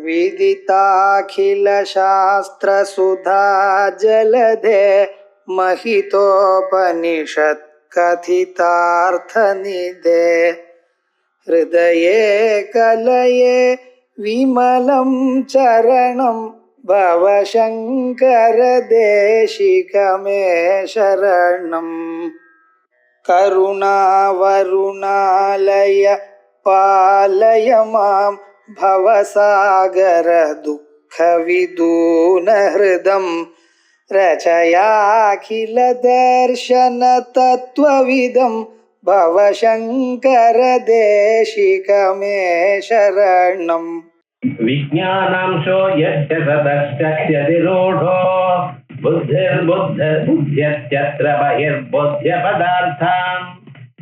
विदिताखिलशास्त्रसुधा जलधे महितोपनिषत् कथितार्थनिधे हृदये कलये विमलं चरणं भवशङ्कर देशिकमे शरणम् करुणावरुणालय पालय मां भवसागर दुःखविदूनहृदं रचयाखिल दर्शन तत्त्वविदं भवशङ्कर देशिकमे शरणम् विज्ञानांशो यस्य सतश्चक्ष्यतिरूढो बुद्धिर्बुद्ध्यत्यत्र बहिर्बुद्ध्यपदार्थान्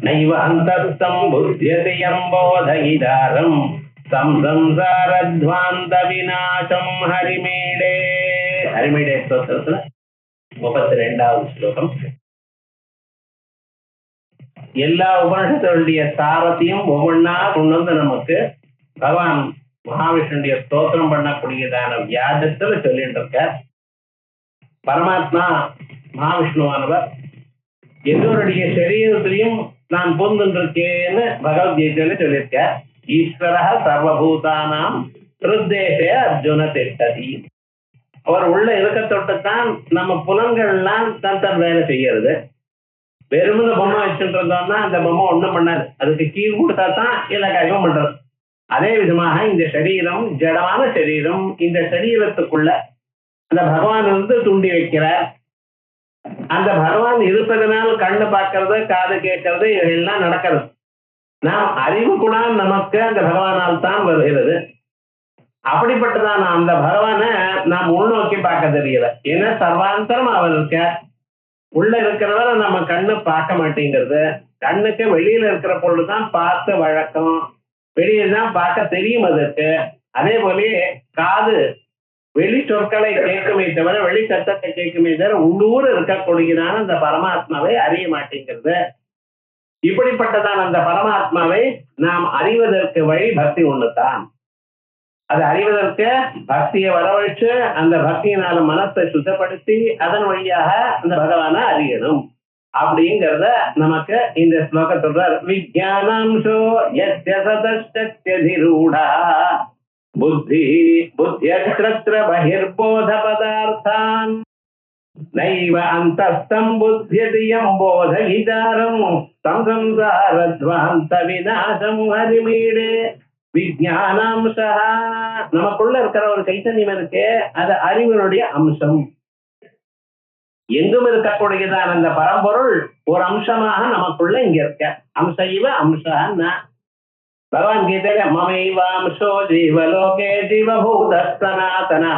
नैव अन्तस्थं बुध्यति यं बोधयिदारं संसारध्वान्तविनाशं हरिमीडे हरिमीडे स्तोत्रத்துல 32வது ஸ்லோகம். எல்லா உபனிஷத்துடைய சாரத்தையும் ஒவ்வொன்னா கொண்டு வந்து நமக்கு பகவான் மகாவிஷ்ணுடைய ஸ்தோத்திரம் பண்ணக்கூடியதான வியாஜத்துல சொல்லிட்டு இருக்க. பரமாத்மா மகாவிஷ்ணுவானவர் எல்லோருடைய சரீரத்திலையும் நான் பூந்துருக்கேன்னு பகவத்கீதையில சொல்லியிருக்க. ஈஸ்வர சர்வபூதானாம் ஹிருத்தேசே அர்ஜுன திஷ்டதி. அவர் உள்ள இருக்க தொட்டுத்தான் நம்ம புலன்கள்லாம் தன் தன் வேலை செய்யறது. வெறுமன பொம்மை வச்சுட்டு இருந்தோம்னா அந்த பொம்மை ஒண்ணும் பண்ணாது, அதுக்கு கீழ் கொடுத்தா தான் எல்லா காரியமும் பண்றது. அதே விதமாக இந்த சரீரம் ஜடமான சரீரம், இந்த சரீரத்துக்குள்ள அந்த பகவான் வந்து தூண்டி வைக்கிறார். அந்த பகவான் இருப்பதனால் கண்ணு பார்க்கறது, காது கேட்கறது, இதெல்லாம் நடக்கிறது. நாம் அறிவு கூட நமக்கு அந்த பகவானால் தான் வருகிறது. அப்படிப்பட்டதான் அந்த பகவானை நாம் உள்நோக்கி பார்க்க தெரியல. ஏன்னா சர்வாந்தரம் அவர் இருக்க, உள்ள இருக்கிறவரை நம்ம கண்ணு பார்க்க மாட்டேங்கிறது. கண்ணுக்கு வெளியில இருக்கிற பொருள்தான் பார்த்து வழக்கம், வெளியே தான் பார்க்க தெரியும் அதற்கு. அதே போல காது வெளி சொற்களை கேட்குமே தவிர, வெளி சத்தத்தை கேட்குமே தவிர உள்ளூர் இருக்கக்கூடியதான அந்த பரமாத்மாவை அறிய மாட்டேங்கிறது. இப்படிப்பட்டதான் அந்த பரமாத்மாவை நாம் அறிவதற்கு வழி பக்தி ஒண்ணுதான். அதை அறிவதற்கு பக்தியை வரவழைச்சு அந்த பக்தியினால மனத்தை சுத்தப்படுத்தி அதன் வழியாக அந்த பகவானை அறியணும் அப்படிங்கிறத நமக்கு இந்த ஸ்லோகம் சொல்றார். விஜயானாம்சோ யஸ்ய சதஷ்டத்யதிரூடா புத்தி புத்யத்ர பஹிர்போத பதார்த்தான் நைவ அந்தஸ்தம் புத்யதி யம் போதயிதாரம் சம்சாரத்வாந்த விநாசம் ஹரிமீடே. விஜயானாம்சா, நமக்குள்ள இருக்கிற ஒரு சைத்தன்யம் இருக்கு, அது அறிவினுடைய அம்சம். எங்கும் இருக்கக்கூடியதான் அந்த பரம்பொருள் ஒரு அம்சமாக நமக்குள்ள இங்க இருக்க. அம்ச இவ அம்சன்னா பகவான் கீதையில மமைவாம்சோ ஜீவலோகே ஜீவபூத சனாதனா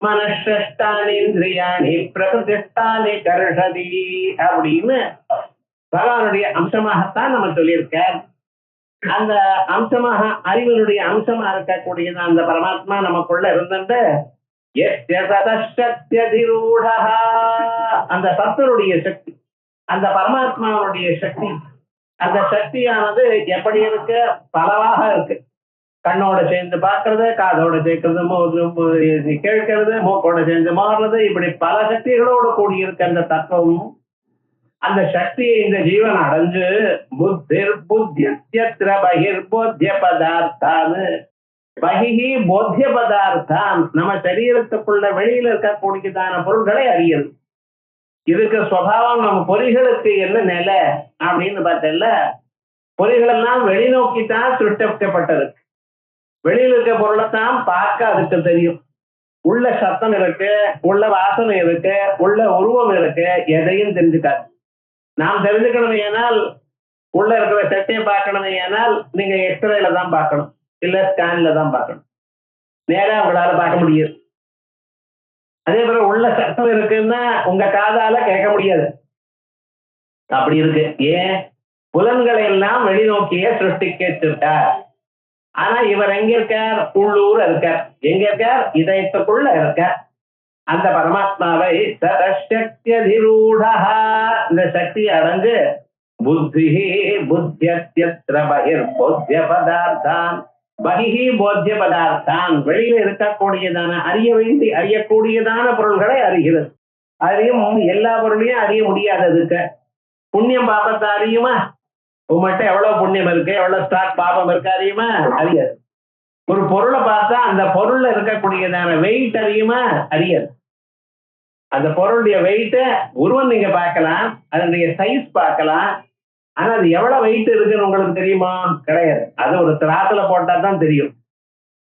மனஷ்டானி இந்திரியாணி பிரகிருதிஷ்டானி கர்ஷதி அப்படின்னு பகவானுடைய அம்சமாகத்தான் நம்ம சொல்லியிருக்க. அந்த அம்சமாக அறிவினுடைய அம்சமா இருக்கக்கூடியது அந்த பரமாத்மா நமக்குள்ள இருந்துட்டு அந்த சத்தருடைய சக்தி, அந்த பரமாத்மாவுடைய சக்தி, அந்த சக்தியானது எப்படி இருக்கு, பலவாக இருக்கு. கண்ணோட சேர்ந்து பார்க்கறது, காதோட சேர்க்கிறது, கேட்கறது, மூக்கோட சேர்ந்து மாறுறது, இப்படி பல சக்திகளோடு கூடியிருக்க அந்த தத்துவம். அந்த சக்தியை இந்த ஜீவன் அடைஞ்சு புத்திர் புத்தியத்ர பகிர்போத்திய பதார்த்தான்னு பகிஹி போத்திய பதார்த்தான் நம்ம சரீரத்துக்குள்ள வெளியில இருக்கக்கூடியதான பொருள்களை அறியது. இதுக்கு சுவாவம் நம்ம பொறிகளுக்கு என்ன நிலை அப்படின்னு பார்த்தல, பொறிகள் எல்லாம் வெளிநோக்கித்தான் சிருஷ்டிக்கப்பட்டது. வெளியில இருக்க பொருளைத்தான் பார்க்க அதுக்கு தெரியும். உள்ள சத்தம் இருக்கு, உள்ள வாசனை இருக்கு, உள்ள உருவம் இருக்கு, எதையும் தெரிஞ்சுக்காது. நாம் தெரிஞ்சுக்கணும் ஏனால் உள்ள இருக்கிற சட்டையை பார்க்கணும் ஏனால் நீங்க எக்ஸ்ரேல தான் பார்க்கணும், இல்ல ஸ்கேன்ல தான் பார்க்கணும். நேரா உங்களால பார்க்க முடியாது. அதே போல உள்ள சத்தம் இருக்குன்னா உங்க காதால கேட்க முடியாது. அப்படி இருக்கு. ஏன்? புலன்களை எல்லாம் வெளிநோக்கிய சிருஷ்டிக்கிட்டார். ஆனா இவர் எங்க இருக்கார்? உள்ளூர் இருக்கார். எங்க இருக்கார்? இதயத்துக்குள்ள இருக்கார். அந்த பரமாத்மாவை சதஷ்டத்யதிரூடா, இந்த சக்தி அடைஞ்சு புத்தி புத்தியத்ர பகிர்போத்ய பதார்த்தான் பகிஹி போத்திய பதார்த்தான் வெளியில இருக்கக்கூடியதான அறியக்கூடியதான பொருள்களை அறிகிறது. அறியும் எல்லா பொருளையும் அறிய முடியாததுக்கு புண்ணியம் பாபத்தை அறியுமா? உங்கள்கிட்ட எவ்வளவு புண்ணியம் இருக்கு, எவ்வளவு ஸ்டாக் பாபம் இருக்கு அறியுமா? அறியாது. ஒரு பொருளை பார்த்தா அந்த பொருள்ல இருக்கக்கூடியதான வெயிட் அறியுமா? அறியாது. அந்த பொருளுடைய வெயிட்ட உருவம் நீங்க பார்க்கலாம், அதனுடைய சைஸ் பார்க்கலாம், ஆனா அது எவ்வளவு வெயிட் இருக்குன்னு உங்களுக்கு தெரியுமா? கிடையாது. அது ஒரு திராத்துல போட்டா தான் தெரியும்.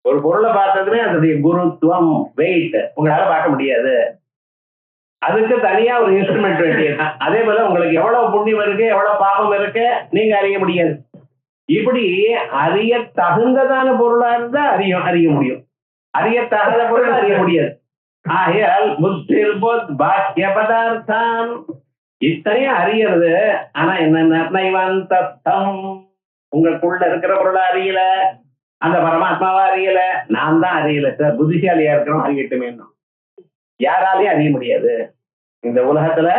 ஒரு பொருளை பார்த்ததுமே அதனுடைய குருத்துவம் வெயிட் உங்களால பார்க்க முடியாது. அதுக்கு தனியா ஒரு இன்ஸ்ட்ருமெண்ட் வேண்டியது. அதே போல உங்களுக்கு எவ்வளவு புண்ணியம் இருக்கு, எவ்வளவு பாபம் இருக்கு நீங்க அறிய முடியாது. இப்படி அறிய தகுந்ததான பொருளா இருந்தா அறிய முடியும். அறிய தகுந்த பொருள் அறிய முடியாது. ஆகையால் புத்திர் போத் பாக்கிய பதார்த்தம் இத்தனையும் அறியறது. ஆனா என்ன உங்களுக்குள்ள இருக்கிற பொருளை அறியல, அந்த பரமாத்மாவா அறியல, நான் தான் அறியல சார். புத்திசாலியா இருக்கிறோம் அறியட்டுமே. யாராலையும் அறிய முடியாது. இந்த உலகத்துல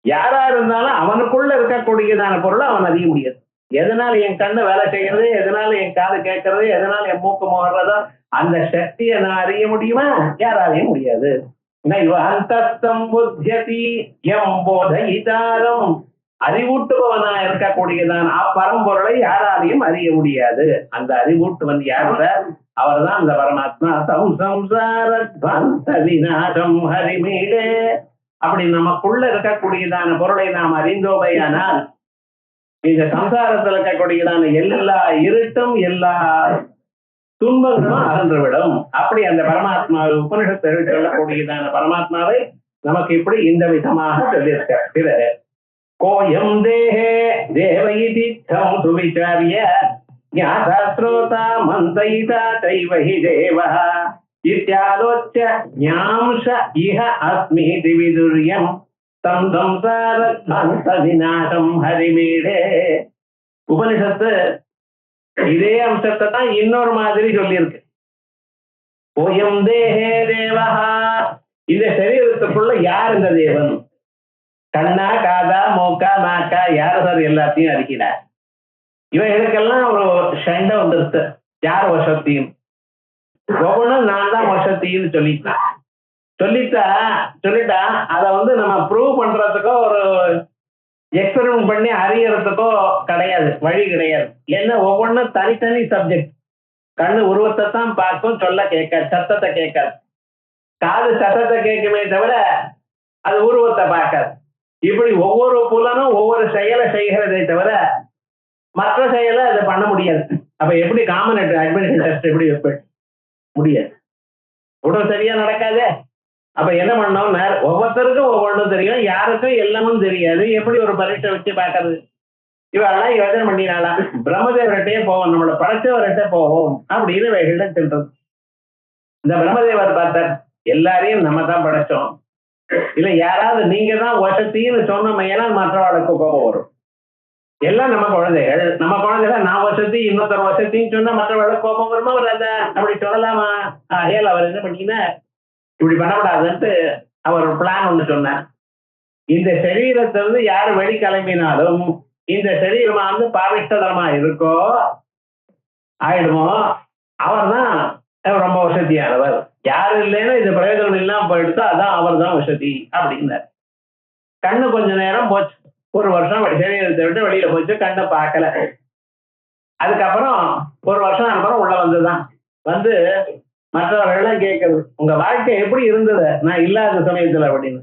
யாரா இருந்தாலும் அவனுக்குள்ள இருக்கக்கூடியதான பொருளை அவன் அறிய முடியாது. எதனால என் கண்ணு வேலை செய்யறது, எதனால என் காது கேட்கறது, எதனால என் மூக்கு முகர்றதோ அந்த சக்தியை நான் அறிய முடியுமா? யாராலையும் முடியாது. அறிவூட்டுபவனா இருக்கக்கூடியதான அப்பரம்பொருளை யாராலையும் அறிய முடியாது. அந்த அறிவூட்டுவன் யார்? அவர் தான் அந்த பரமாத்மா. விநாசம் ஹரிமீடே. அப்படி நமக்குள்ள இருக்கக்கூடியதான பொருளை நாம் அறிந்தோமையானால் இந்த சம்சாரத்தில் இருக்கக்கூடியதான எல்லா இருட்டும் எல்லா துன்பங்களும் அகன்றுவிடும். அப்படி அந்த பரமாத்மாவை உபனிஷத்து சொல்லக்கூடியதான பரமாத்மாவை நமக்கு இப்படி இந்த விதமாக சொல்லியிருக்க. கோயம் தேஹே தேவயிதித்தம் சுவிச்சாரிய ஞாதஸ்ரோதா மந்தயிதா தைவஹி தேவஹ இத்யாலோச்ய ஞாம்ச இஹ அஸ்மீதி விதுர்யம் தம் சம்சார விநாசம் ஹரிமீடே. உபனிஷத்து இதே அம்சத்தை தான் இன்னொரு மாதிரி சொல்லியிருக்கு. கோயம் தேஹே தேவஹா. இந்த சரீரத்துக்குள்ள யார் இந்த தேவன்? கண்ணா காதா மூக்கா நாக்கா யார் சார் எல்லாத்தையும் அறிக்கிறார்? இவைகளுக்கெல்லாம் ஒரு சண்டை வந்துருச்சு. யார் வசத்தியும் ஒவ்வொன்றும் நான் தான் வசத்தின்னு சொல்லிட்டா அதை நம்ம ப்ரூவ் பண்றதுக்கோ ஒரு எக்ஸ்பெரிமெண்ட் பண்ணி அறியறதுக்கோ கிடையாது, வழி கிடையாது. ஏன்னா ஒவ்வொன்றும் தனித்தனி சப்ஜெக்ட். கண்ணு உருவத்தை தான் பார்க்கும், சொல்ல கேட்காது, சத்தத்தை கேட்காது. காது சத்தத்தை கேட்குமே தவிர அது உருவத்தை பார்க்காது. இப்படி ஒவ்வொரு புலனும் ஒவ்வொரு செயலை செய்கிறதே தவிர மற்ற செயலை அதை பண்ண முடியாது. அப்ப எப்படி காமன் அட்மிஷன் டெஸ்ட் எப்படி வைப்பேன்? முடியாது. உடல் சரியா நடக்காதே. அப்ப என்ன பண்ணோம்? ஒவ்வொருத்தருக்கும் ஒவ்வொன்றும் தெரியும், யாருக்கும் எல்லாமும் தெரியாது. எப்படி ஒரு பரீட்சை வச்சு பார்க்கறது? இவெல்லாம் யோசனை பண்ணினாலா பிரம்மதேவர்கிட்டே போவோம், நம்மளை படைச்சவர்கிட்ட போவோம் அப்படின்னு வைகிட்ட சென்றது. இந்த பிரம்மதேவர் பார்த்தார், எல்லாரையும் நம்ம தான் படைச்சோம், இல்ல யாராவது நீங்க தான் வசத்தின்னு சொன்னோம்னா மற்றவர்களுக்கு கோபம் வரும். எல்லாம் நம்ம குழந்தைகள் நான் வசதி இன்னொருத்தர் வசத்தின்னு சொன்னா மற்றவர்களுக்கு கோபம் வருமா வராத? அப்படி சொல்லலாமா? ஏல் அவர் என்ன பண்ணீங்கன்னா இப்படி பண்ணக்கூடாதுன்ட்டு அவர் ஒரு பிளான் ஒண்ணு சொன்னார். இந்த சரீரத்தை யாரு வெளி கிளம்பினாலும் இந்த சரீரமா பாவிஷ்டதரமா இருக்கோ ஆயிடுமோ அவர் தான் ரொம்ப வசதியானவர். யாரு இல்லைன்னா இது பிரயோஜனம் இல்லாம போயிடுதோ அதான் அவர் தான் வசதி அப்படின்னார். கண்ணு கொஞ்ச நேரம் போச்சு, ஒரு வருஷம் சரீரத்தை விட்டு வெளியில போச்சு, கண்ணை பார்க்கல. அதுக்கப்புறம் ஒரு வருஷம் அப்புறம் உள்ள வந்துதான் மற்றவர்கள்லாம் கேட்கறது, உங்க வாழ்க்கை எப்படி இருந்தது நான் இல்லாத சமயத்துல அப்படின்னு.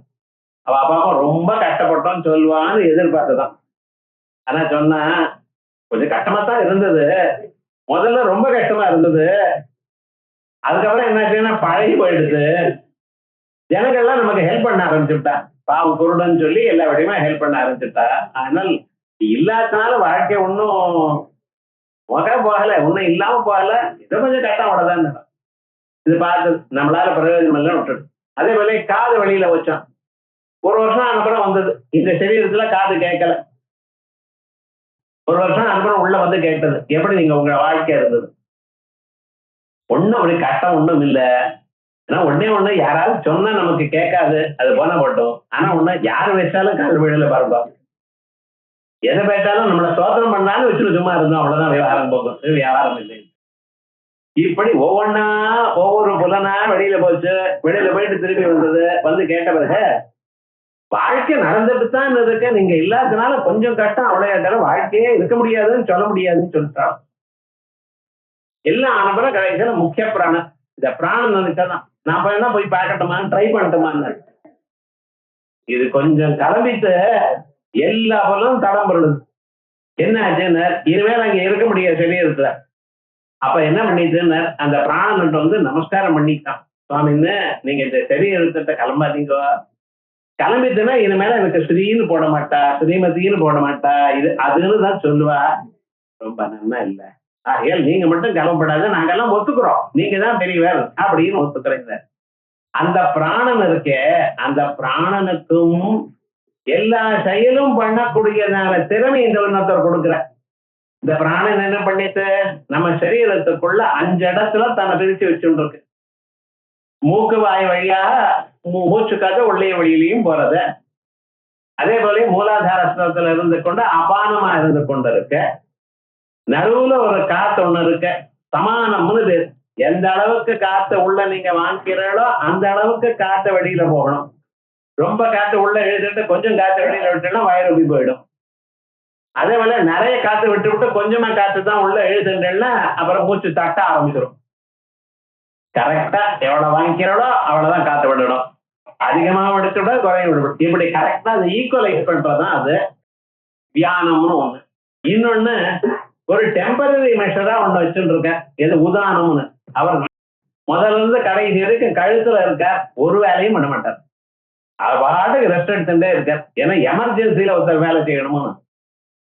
அவ அப்பாவும் ரொம்ப கஷ்டப்பட்டோம்னு சொல்லுவான்னு எதிர்பார்த்துதான். ஆனா சொன்னா கொஞ்சம் கஷ்டமா தான் இருந்தது, முதல்ல ரொம்ப கஷ்டமா இருந்தது, அதுக்கப்புறம் என்னாச்சுன்னா பழகி போயிடுது. ஜனங்கள்லாம் நமக்கு ஹெல்ப் பண்ண ஆரம்பிச்சுட்டா, பாவம் குருடன்னு சொல்லி எல்லா விடையுமே ஹெல்ப் பண்ண ஆரம்பிச்சுட்டா. அதனால இல்லாதனால வாழ்க்கை ஒன்னும் போகல, ஒன்னும் இல்லாம போகல, இதை கொஞ்சம் கஷ்டம் அவ்வளவுதான். இது பார்த்து நம்மளால பிரயோஜனம் எல்லாம் விட்டுடும். அதே போல காது வெளியில வச்சோம், ஒரு வருஷம் அனுப்புறம் வந்தது. இந்த சரீரத்துல காது கேட்கல, ஒரு வருஷம் அனுப்புறம் உள்ள கேட்டது. எப்படி நீங்க உங்க வாழ்க்கை இருந்தது? ஒண்ணும் அப்படி கஷ்டம் ஒண்ணும் இல்லை. ஆனா ஒண்ணு யாராவது சொன்னா நமக்கு கேட்காது, அது போன போட்டோம். ஆனா ஒண்ணு யாரு வச்சாலும் காது விழல பாருப்பா, எதை பேட்டாலும் நம்மளை சோதனம் பண்ணாலும் வச்சுட்டு சும்மா இருந்தோம், அவ்வளவுதான். விவகாரம் போகும், வியாபாரம் இல்லை. இப்படி ஒவ்வொன்னா ஒவ்வொரு புலனா வெளியில போச்சு, வெளியில போயிட்டு திரும்பி வந்தது, வந்து கேட்ட பிறகு வாழ்க்கை நடந்துட்டு தான் இருக்க, நீங்க இல்லாதனால கொஞ்சம் கஷ்டம், அவ்வளவு வாழ்க்கையே இருக்க முடியாதுன்னு சொல்ல முடியாதுன்னு சொல்லிட்டான். எல்லாம் ஆனப்பற கடைசியில முக்கிய பிராணன், இந்த பிராணன் நினைச்சாதான் நான் என்ன போய் பார்க்கட்டுமான்னு ட்ரை பண்ணட்டுமான்னு. இது கொஞ்சம் கிளம்பிட்டு எல்லா பொருளும் தடம் பொருளுது. என்ன ஆச்சுன்னு இனிமேல் அங்க இருக்க முடியாது சரீரத்துல. அப்ப என்ன பண்ணிட்டுன்னு அந்த பிராணன் வந்து நமஸ்காரம் பண்ணிட்டான். சுவாமின்னு நீங்க இந்த சரீரத்தை கிளம்பாதீங்க, கிளம்பிட்டுன்னா இனிமேல எனக்கு ஸ்ரீன்னு போட மாட்டா, ஸ்ரீமதின்னு போட மாட்டா, இது அதுன்னு தான் சொல்லுவா. ரொம்ப நன்னா இல்லை, ஆகையால் நீங்க மட்டும் கிளம்பப்படாது, நாங்கெல்லாம் ஒத்துக்கிறோம், நீங்க தான் பெரியவர் அப்படின்னு ஒத்துக்கிறீங்க. அந்த பிராணன் இருக்கே, அந்த பிராணனுக்கும் எல்லா செயலும் பண்ணக்கூடியதான திறமை இந்த ஒன்னத்தர் கொடுக்குற. இந்த பிராணன் என்ன பண்ணிட்டு நம்ம சரீரத்துக்குள்ள 5 இடத்துல தன்னை பிரிச்சு வச்சுட்டு இருக்கு. மூக்கு வாய் வழியா மூச்சுக்காக உள்ளே வழியிலையும் போறது, அதே போல மூலாதாரத்துல இருந்து கொண்டு அபானமா இருந்து கொண்டு இருக்க, நடுவுல ஒரு காத்து ஒண்ணு இருக்க, சமானம்னு பேரு. எந்த அளவுக்கு காத்த உள்ள நீங்க வாங்கிக்கிறீங்களோ அந்த அளவுக்கு காத்த வெளியில போகணும். ரொம்ப காத்து உள்ள எழுதிட்டு கொஞ்சம் காத்து வெளியில விட்டோம்னா வயிறு போயிடும். அதே போல நிறைய காத்து விட்டு விட்டு கொஞ்சமா காத்து தான் உள்ள எழுதுன்றேன்னா அப்புறம் மூச்சு தட்ட ஆரம்பிச்சிடும். கரெக்டா எவ்வளவு வாங்கிக்கிறோளோ அவ்வளவுதான் காத்து விடணும், அதிகமா விடுத்துட குறைய விடணும். இப்படி கரெக்டா அது ஈக்குவலைஸ் பண்றதுதான் அது தியானம்னு ஒண்ணு. இன்னொன்னு ஒரு டெம்பரரி மெஷரா ஒண்ணு வச்சுட்டு இருக்கேன், எது உதாரணம்னு. அவர் முதல்ல இருந்து கடைசி வரைக்கும் கழுத்துல இருக்கார், ஒரு வேலையும் பண்ண மாட்டார், அது பாட்டுக்கு ரெஸ்ட் எடுத்துட்டே இருக்கார். ஏன்னா எமர்ஜென்சியில ஒருத்தர் வேலை செய்யணுமோ.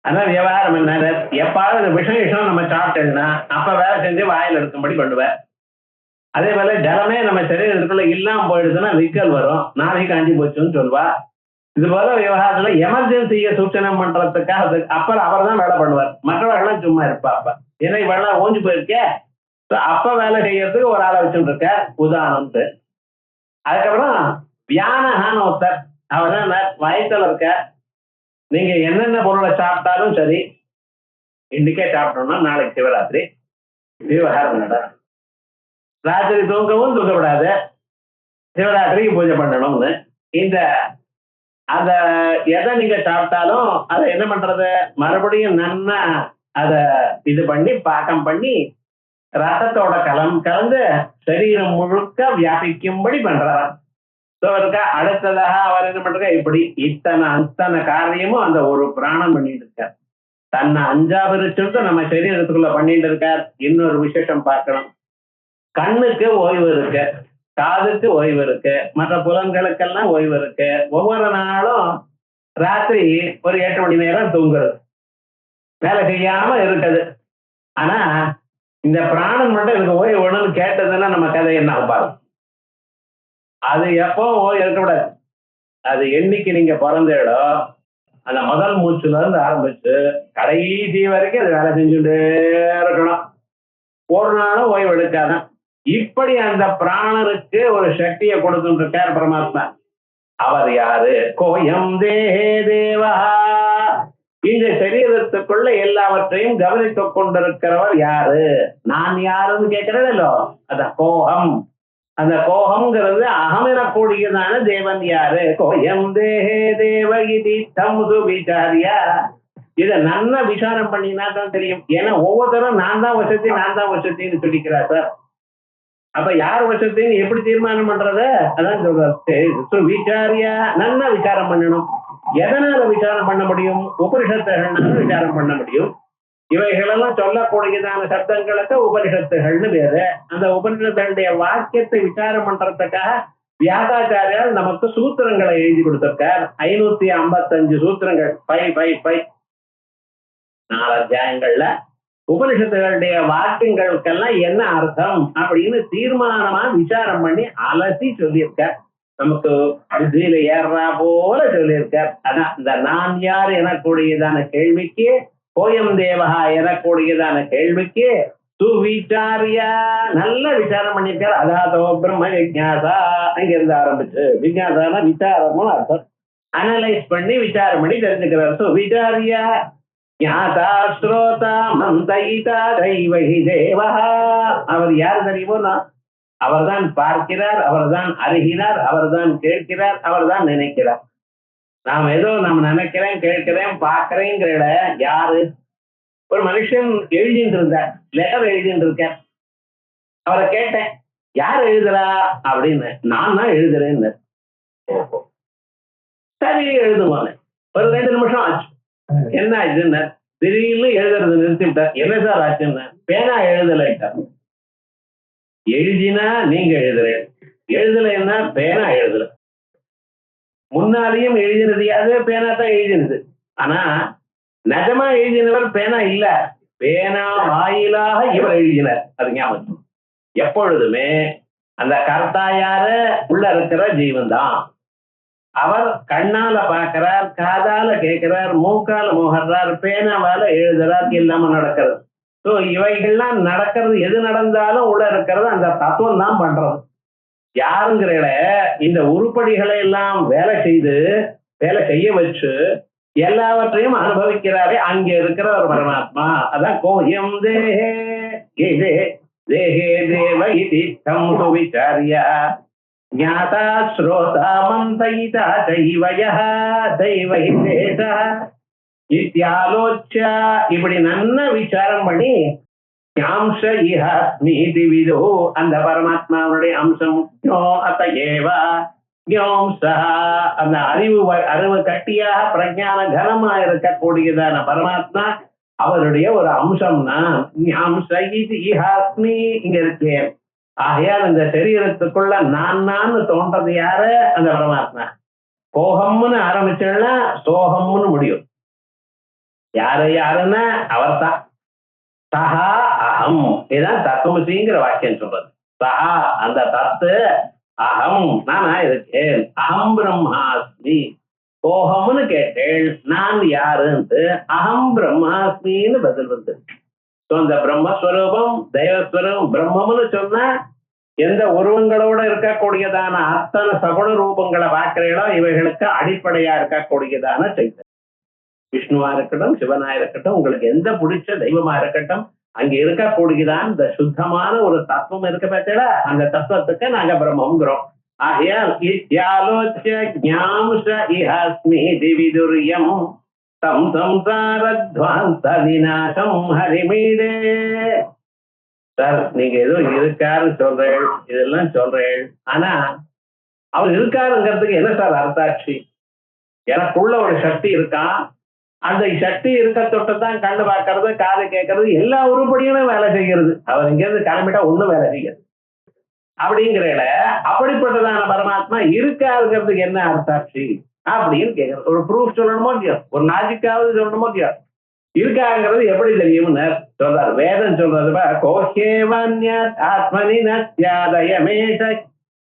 அதான் விவகாரம் என்ன, எப்பாவது விஷயம் நம்ம சாப்பிட்டோம்னா அப்ப வேலை செஞ்சு வாயில் எடுக்கும்படி பண்ணுவேன். அதே போல ஜலமே நம்ம சரீரத்துக்குள்ள இல்லாம போயிடுதுன்னா விக்கல் வரும், நாளைக்கு காஞ்சி போச்சுன்னு சொல்லுவா. இது போல விவகாரத்துல எமர்ஜென்சியை சூச்சனம் பண்றதுக்காக அப்புறம் அவர் தான் வேலை பண்ணுவார், மற்றவர்கள்லாம் சும்மா இருப்பா. அப்ப ஏன்னா இவெல்லாம் ஓஞ்சி போயிருக்கே, அப்ப வேலை செய்யறதுக்கு ஒரு ஆளை வச்சுட்டு இருக்க உதாரணத்து. அதுக்கப்புறம் வியானகான ஒருத்தர், அவர் தான் வயசுல இருக்க, நீங்க என்னென்ன பொருளை சாப்பிட்டாலும் சரி, இன்னைக்கே சாப்பிட்டோம்னா நாளைக்கு சிவராத்திரி விவகாரம் நட, ராத்திரி தூங்கவும் தூங்கப்படாது, சிவராத்திரிக்கு பூஜை பண்ணணும்னு. இந்த அத எதை நீங்க சாப்பிட்டாலும் அதை என்ன பண்றது, மறுபடியும் நன்னா அதை இது பண்ணி பாக்கம் பண்ணி ரசத்தோட கலந்து சரீரம் முழுக்க வியாபிக்கும்படி பண்றார். அடுத்ததாக அவர் என்ன பண்ற, இப்படி அத்தனை காரியமும் அந்த ஒரு பிராணம் பண்ணிட்டு இருக்கார். தன்னை 5ஆ பிரிச்சுட்டு நம்ம சரீரத்துக்குள்ள பண்ணிட்டு இருக்கார். இன்னொரு விசேஷம் பார்க்கணும், கண்ணுக்கு ஓய்வு இருக்கு, காதுக்கு ஓய்வு இருக்கு, மற்ற புலன்களுக்கெல்லாம் ஓய்வு இருக்கு. ஒவ்வொரு நாளும் ராத்திரி ஒரு 8 மணி நேரம் தூங்குறது, வேலை செய்யாம இருக்குது. ஆனா இந்த பிராணன் மட்டும் எனக்கு ஓய்வு வேணும்னு கேட்டதுன்னா நம்ம கதை என்ன பாருங்க. அது எப்போ ஓய்வு இருக்கக்கூடாது, அது என்னைக்கு நீங்க பிறந்த இடம் அந்த முதல் மூச்சுல இருந்து ஆரம்பிச்சு கடைசி வரைக்கும் அது வேலை செஞ்சுட்டே இருக்கணும், ஒரு நாளும் ஓய்வு எடுக்காதான். இப்படி அந்த பிராணனுக்கு ஒரு சக்தியை கொடுத்துட்டு இருக்கார் பரமாத்மா. அவர் யாரு, கோயம் தேவா, இந்த சரீரத்துக்குள்ள எல்லாவற்றையும் கவனித்துக் கொண்டிருக்கிறவர் யாரு, நான் யாருன்னு கேட்கிறதோ அத கோகம். அந்த கோகம்ங்கிறது அகம் எனக்கூடியதான தேவன் யாரு, கோயம் தேவ இது தம்சு விசாரியா. இதை நல்லா விசாரம் பண்ணினா தான் தெரியும். ஏன்னா ஒவ்வொருத்தரும் நான் தான் வசத்தின்னு சொல்லிக்கிறார் சார். அப்ப யார் வசத்தின்னு எப்படி தீர்மானம் பண்றது, அதான் சொல்ற விசாரியா. நல்லா விசாரம் பண்ணணும். எதனால விசாரம் பண்ண முடியும், உபனிஷத்துகள்னால விசாரம் பண்ண முடியும். இவைகளெல்லாம் சொல்லக்கூடியதான சப்தங்களுக்கு உபனிஷத்துகள்னு பேரு. அந்த உபனிஷத்துடைய வாக்கியத்தை விசாரம் பண்றதுக்காக வியாசாச்சாரியால் நமக்கு சூத்திரங்களை எழுதி கொடுத்திருக்கார். 555 சூத்திரங்கள், 5 4 அத்தியாயங்கள்ல உபனிஷத்துகளுடைய வாக்கியங்களுக்கெல்லாம் என்ன அர்த்தம் அப்படின்னு தீர்மானமா விசாரம் பண்ணி அலசி சொல்லியிருக்கார். நமக்கு புத்தியில ஏறா போல சொல்லியிருக்கார். ஆனா இந்த நான் யார் எனக்கூடியதான கேள்விக்கு, கோயம் தேவகா எனக்கூடியதான கேள்விக்கு சுவிசாரியா நல்ல விசாரம் பண்ணியிருக்கார். அதாதோ பிரம்ம விஜாசா, அங்கிருந்து ஆரம்பிச்சு விஜாசான விசாரமும் அர்த்தம். அனலைஸ் பண்ணி விசாரம் பண்ணி தெரிஞ்சுக்கிறார். விசாரியா ஞாதா ஸ்ரோதா மந்தயிதா தெய்வஹி தேவா. அவர் யார் தெரியுமோ? அவர்தான் பார்க்கிறார், அவர்தான் அறிகிறார், அவர்தான் கேட்கிறார், அவர்தான் நினைக்கிறார். நாம் ஏதோ நம்ம நினைக்கிறேன், கேட்கிறேன், பார்க்கிறேங்கிற யாரு? ஒரு மனுஷன் எழுதிட்டு இருந்தார், லெட்டர் எழுதிட்டு இருக்கார். அவரை கேட்டேன், யார் எழுதுறா அப்படின்னு. நான் தான் எழுதுறேன்னு. சரி எழுதுவாங்க. ஒரு 2 நிமிஷம் ஆச்சு. என்ன ஆச்சுன்னு திடீர்னு எழுதுறது நிறுத்திவிட்டார். என்ன சார் ஆச்சுன்னு. பேனா எழுதலைட்டார். எழுதினா நீங்க எழுதுறேன், எழுதலைன்னா பேனா எழுதுற. முன்னாலேயும் எழுதினது யாரு? பேனா தான் எழுதினது. ஆனா நிஜமா எழுதினவர் பேனா இல்ல, பேனா வாயிலாக இவர் எழுதினார். அது ஞாபகம். எப்பொழுதுமே அந்த கர்த்தா யாரு? உள்ள இருக்கிற ஜீவன் தான். அவர் கண்ணால பார்க்கிறார், காதால கேட்கிறார், மூக்கால முகர்றார், பேனாவால எழுதுறார், இல்லாம நடக்கிறது. ஸோ இவைகள்லாம் நடக்கிறது. எது நடந்தாலும் உள்ள இருக்கிறது அந்த தத்துவம் தான் பண்றது. யாருங்கிற இந்த உருப்படிகளை எல்லாம் வேலை செய்ய வச்சு எல்லாவற்றையும் அனுபவிக்கிறாரே அங்க இருக்கிற ஒரு பரமாத்மா. அதான் கோயம் தேஹே தேஹே தேவ இதி தம் சுவிசாரியா ஞாதா ஸ்ரோதா மந்தயிதா தெய்வயः தெய்வஹி தேசः இத்யாலோச்ய. இப்படி நல்ல விசாரம் பண்ணி அம்ச இஹஸ்மீதி விதோ, அந்த பரமாத்மாவுடைய அம்சம் அத ஏவ அந்த அறிவு கட்டியாக பிரஞான கனமா இருக்கக்கூடியதான பரமாத்மா அவருடைய ஒரு அம்சம்னா இஹாஸ்மி இங்க இருக்கேன். ஆகையால் இந்த சரீரத்துக்குள்ள நான் தோன்றது யாரு? அந்த பரமாத்மா. கோகம்னு ஆரம்பிச்சோம்னா சோகம்னு முடியும். யாருன்னா அவர் தான். சஹா அகம், இதுதான் தத்துவமசிங்கிற வாக்கியம் சொல்றது. சஹா அந்த தத்து, அகம் நானா இருக்கேன். அகம் பிரம்மாஸ்மி. கோகம்னு கேட்டேன், நான் யாருன்ட்டு அகம் பிரம்மாஸ்மின்னு பதில் வந்து. இந்த பிரம்மஸ்வரூபம் தெய்வஸ்வரூபம் பிரம்மம்னு சொன்னா எந்த உருவங்களோட இருக்கக்கூடியதான அத்தனை சகுண ரூபங்களை பார்க்கிறீங்களோ இவைகளுக்கு அடிப்படையா இருக்கக்கூடியதான சைத்தன்யம். விஷ்ணுவா இருக்கட்டும், சிவனா இருக்கட்டும், உங்களுக்கு எந்த பிடிச்ச தெய்வமா இருக்கட்டும், அங்க இருக்கக்கூடியதான் இந்த சுத்தமான ஒரு தத்துவம் இருக்க பார்த்தா அந்த தத்துவத்துக்கு நாங்க பிரம்மங்கிறோம். ஆகையால் இத்யாலோச்ய ஞாம்ச இஹஸ்மி திவிதுர்யம் தம் சம்சாரத்வாந்த விநாசம் ஹரிமீடே. சார் நீங்க ஏதோ இருக்காருன்னு சொல்றேன், இதெல்லாம் சொல்றேன், ஆனா அவர் இருக்காருங்கிறதுக்கு என்ன சார் அர்த்தாட்சி? எனக்குள்ள ஒரு சக்தி இருக்கான், அந்த சக்தி இருக்க தொட்டுதான் கண்ணு பார்க்கறது, காது கேட்கறது, எல்லா உருப்படியும் வேலை செய்கிறது. அவர் இங்கிருந்து கிளம்பிட்டா ஒண்ணும் வேலை செய்யாது. அப்படிங்கிற அப்படிப்பட்டதான பரமாத்மா இருக்காருங்கிறதுக்கு என்ன அர்த்தாட்சி அப்படின்னு கேட்கறது. ஒரு ப்ரூஃப் சொல்லணுமோ இல்லையோ, ஒரு லாஜிக்காவது சொல்லணுமோ இல்லையோ. இருக்காங்கிறது எப்படி தெரியும் சொல்றாரு வேதம் சொல்றது. ஆத்மனி நத்யாதயமேஷ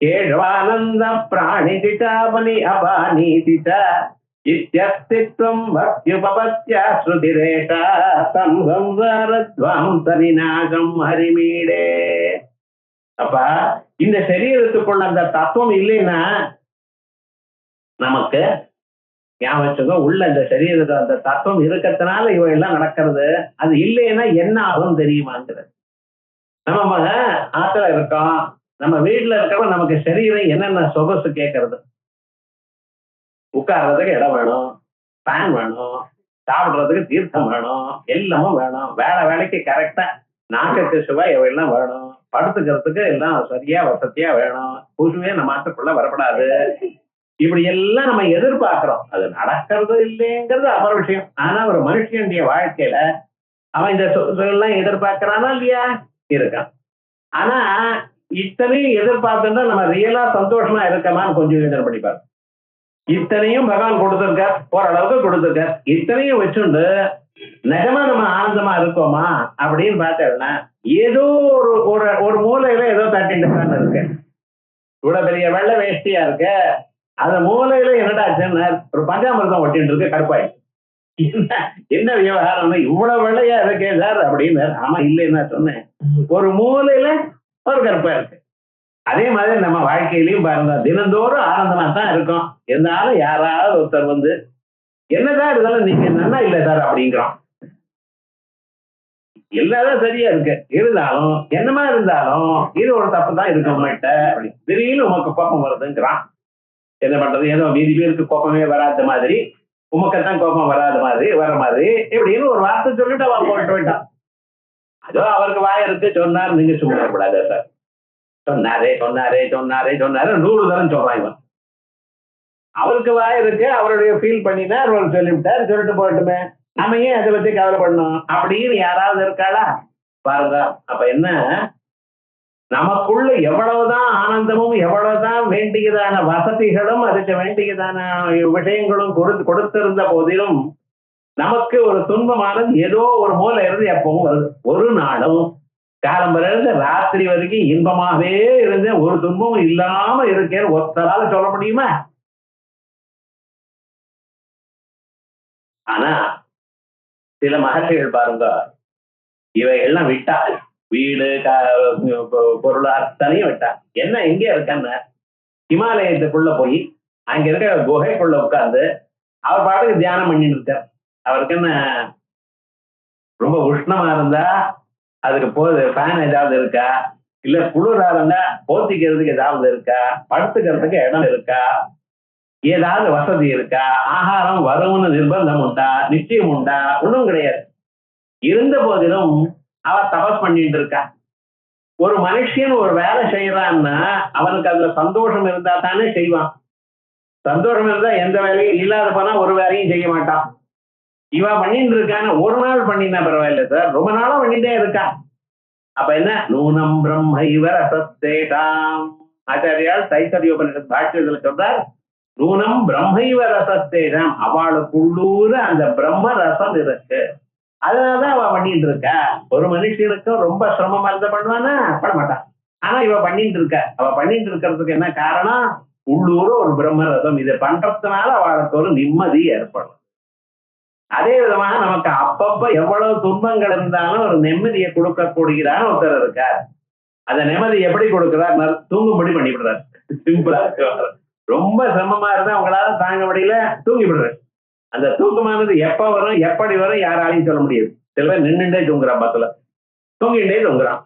கேஷ்வானந்த பிராணிதிதாபனி அபானீதித இத்யஸ்தித்வம் பக்த்யுபபத்யா ஸ்ருதிரேஷா தம் சம்சாரத்வாந்த விநாசம் ஹரிமீடே. அப்ப இந்த சரீரத்துக்குள்ள அந்த தத்துவம் இல்லைன்னா நமக்கு ஞாபகம் உள்ள இந்த சரீரத்துல அந்த தத்துவம் இருக்கிறதுனால இவையெல்லாம் நடக்கிறது. அது இல்லைன்னா என்ன ஆகும் தெரியுமாங்கிறது. நம்ம ஆத்துல இருக்கோம், நம்ம வீட்டுல இருக்கிறவங்க நமக்கு சரீரம் என்னென்ன சொகசு கேட்கறது. உட்கார்றதுக்கு இடம் வேணும், ஃபேன் வேணும், சாப்பிடுறதுக்கு தீர்த்தம் வேணும், எல்லாமும் வேணும். வேலைக்கு கரெக்டா நாட்டுக்கு சுவை இவையெல்லாம் வேணும். படுத்துக்கிறதுக்கு எல்லாம் சரியா வசதியா வேணும். புதுவே நம்ம ஆத்துக்குள்ள வரப்படாது. இப்படி எல்லாம் நம்ம எதிர்பார்க்கிறோம். அது நடக்கிறது இல்லைங்கிறது அமர விஷயம். ஆனா ஒரு மனுஷனுடைய வாழ்க்கையில அவன் இந்த எல்லாம் எதிர்பார்க்கிறானா இல்லையா? இருக்கான். ஆனா இத்தனையும் எதிர்பார்த்துட்டா நம்ம ரியலா சந்தோஷமா இருக்கமான்னு கொஞ்சம் யோசனை பண்ணிப்பாரு. இத்தனையும் பகவான் கொடுத்திருக்கார், ஓரளவுக்கு கொடுத்திருக்கார். இத்தனையும் வச்சுண்டு நிஜமா நம்ம ஆனந்தமா இருக்கோமா அப்படின்னு பார்த்தோம்னா ஏதோ ஒரு மூலையில ஏதோ தட்டிட்டு இருக்கு. இவ்வளவு பெரிய வெள்ளை வேஷ்டியா இருக்கு, அந்த மூலையில என்னடா ஒரு பஞ்சாமிரதம் ஒட்டிட்டு இருக்கு, கருப்பாய். என்ன விவகாரம் இவ்வளவு வெள்ளையா இருக்கே சார் அப்படின்னு. ஆமா இல்லைன்னா சொன்னேன், ஒரு மூலையில ஒரு கருப்பா இருக்கு. அதே மாதிரி நம்ம வாழ்க்கையிலையும் பாருங்க, தினந்தோறும் ஆனந்தமா தான் இருக்கும். இருந்தாலும் யாராவது ஒருத்தர் வந்து என்னதான் இருந்தாலும் நீங்க என்னன்னா இல்லை சார் அப்படிங்கிறோம். எல்லாரும் சரியா இருக்கு, இருந்தாலும் என்னமா இருந்தாலும் இது ஒரு தப்பு தான் இருக்கு உங்ககிட்ட. திடீர்னு உமக்கு கோபம் வருதுங்கிறான். என்ன பண்றது, ஏதோ மீதி பேருக்கு கோபமே வராத மாதிரி உமக்கத்தான் கோபம் வராத மாதிரி வர மாதிரி இப்படின்னு ஒரு வார்த்தை சொல்லிட்டு அவன் போட்டு போயிட்டான். அதோ அவருக்கு வாய் இருக்கு சொன்னார், நீங்க சும்மா கூடாது சார். சொன்னாரே சொன்னாரே சொன்னாரே சொன்னாரு 100 தரம் சொல்றான் இவன். அவருக்கு வாய் இருக்கு, அவருடைய ஃபீல் பண்ணினார், அவர் சொல்லிவிட்டார், சொல்லிட்டு போகட்டுமே, நம்ம ஏன் அதை பத்தி கவலைப்படணும் அப்படின்னு யாராவது இருக்காளா பாருங்க. அப்ப என்ன, நமக்குள்ள எவ்வளவுதான் ஆனந்தமும் எவ்வளவுதான் வேண்டியதான வசதிகளும் அதுக்கு வேண்டியதான விஷயங்களும் கொடுத்திருந்த போதிலும் நமக்கு ஒரு துன்பமானது ஏதோ ஒரு மூலை இருந்து எப்பவும் வருது. ஒரு நாளும் காலம்பர இருந்து ராத்திரி வரைக்கும் இன்பமாவே இருந்த ஒரு துன்பமும் இல்லாம இருக்கேன்னு ஒருத்தரால சொல்ல முடியுமா? ஆனா சில மகர்ஷிகள் பாருங்க, இவைகள்லாம் விட்டா, வீடு பொருள் அத்தனையும் விட்டா என்ன எங்க இருக்கன்னு ஹிமாலயத்துக்குள்ள போய் அங்க இருக்க குகைக்குள்ள உட்கார்ந்து அவர் பாட்டுக்கு தியானம் பண்ணிட்டு இருக்கார். அவருக்கு என்ன ரொம்ப உஷ்ணமா இருந்தா அதுக்கு ஃபேன் ஏதாவது இருக்கா, இல்ல குளிரா இருந்தா போத்திக்கிறதுக்கு ஏதாவது இருக்கா, படுத்துக்கிறதுக்கு இடம் இருக்கா, ஏதாவது வசதி இருக்கா, ஆகாரம் வரும்னு நிர்பந்தம் உண்டா, நிச்சயம் உண்டா? ஒண்ணும் கிடையாது. இருந்த போதிலும் அவ தபஸ் பண்ணிட்டு இருக்கா. ஒரு மனுஷன் ஒரு வேலை செய்யறான்னா அவனுக்கு அதுல சந்தோஷம் இருந்தா தானே செய்வான். சந்தோஷம் இருந்தா எந்த வேலையும் இல்லாத போனா ஒரு வேலையும் செய்ய மாட்டான். இவ பண்ணிட்டு இருக்கான்னு ஒரு நாள் பண்ணினா பரவாயில்ல சார், ரொம்ப நாளா பண்ணிட்டே இருக்கா. அப்ப என்ன, நூனம் பிரம்ம இவர் அசத்தேதாம். ஆச்சாரியால் தைத்தரியோபனிஷத் பாஷ்யத்துல சொல்றார், நூனம் பிரம்ம இவர் அசத்தேதாம், அவளுக்குள்ளூர அந்த பிரம்ம ரசம் இருக்கு, அதனாலதான் அவ பண்ணிட்டு இருக்கா. ஒரு மனுஷனுக்கும் ரொம்ப சிரமமா இருந்தா பண்ணுவானா? பண்ண மாட்டான். ஆனா இவ பண்ணிட்டு இருக்க. அவ பண்ணிட்டு இருக்கிறதுக்கு என்ன காரணம்? உள்ளூர ஒரு பிரம்ம ரசம். இதை பண்றதுனால அவளுக்கு ஒரு நிம்மதி ஏற்படும். அதே விதமாக நமக்கு அப்பப்ப எவ்வளவு துன்பங்கள் இருந்தாலும் ஒரு நிம்மதியை கொடுக்கக்கூடியதான ஒருத்தர் இருக்கார். அந்த நிம்மதி எப்படி கொடுக்கிறார்? தூங்கும்படி பண்ணிவிடுறாரு. சிம்பிளா இருக்கு. ரொம்ப சிரமமா இருந்தா அவங்களால தாங்க முடியல, தூங்கி விடுறாரு. அந்த தூக்கமானது எப்ப வரும் எப்படி வரும் யாராலையும் சொல்ல முடியாது. சில பேர் நின்றுட்டே தூங்குறான், பத்துல தூங்கிட்டே தூங்குறான்,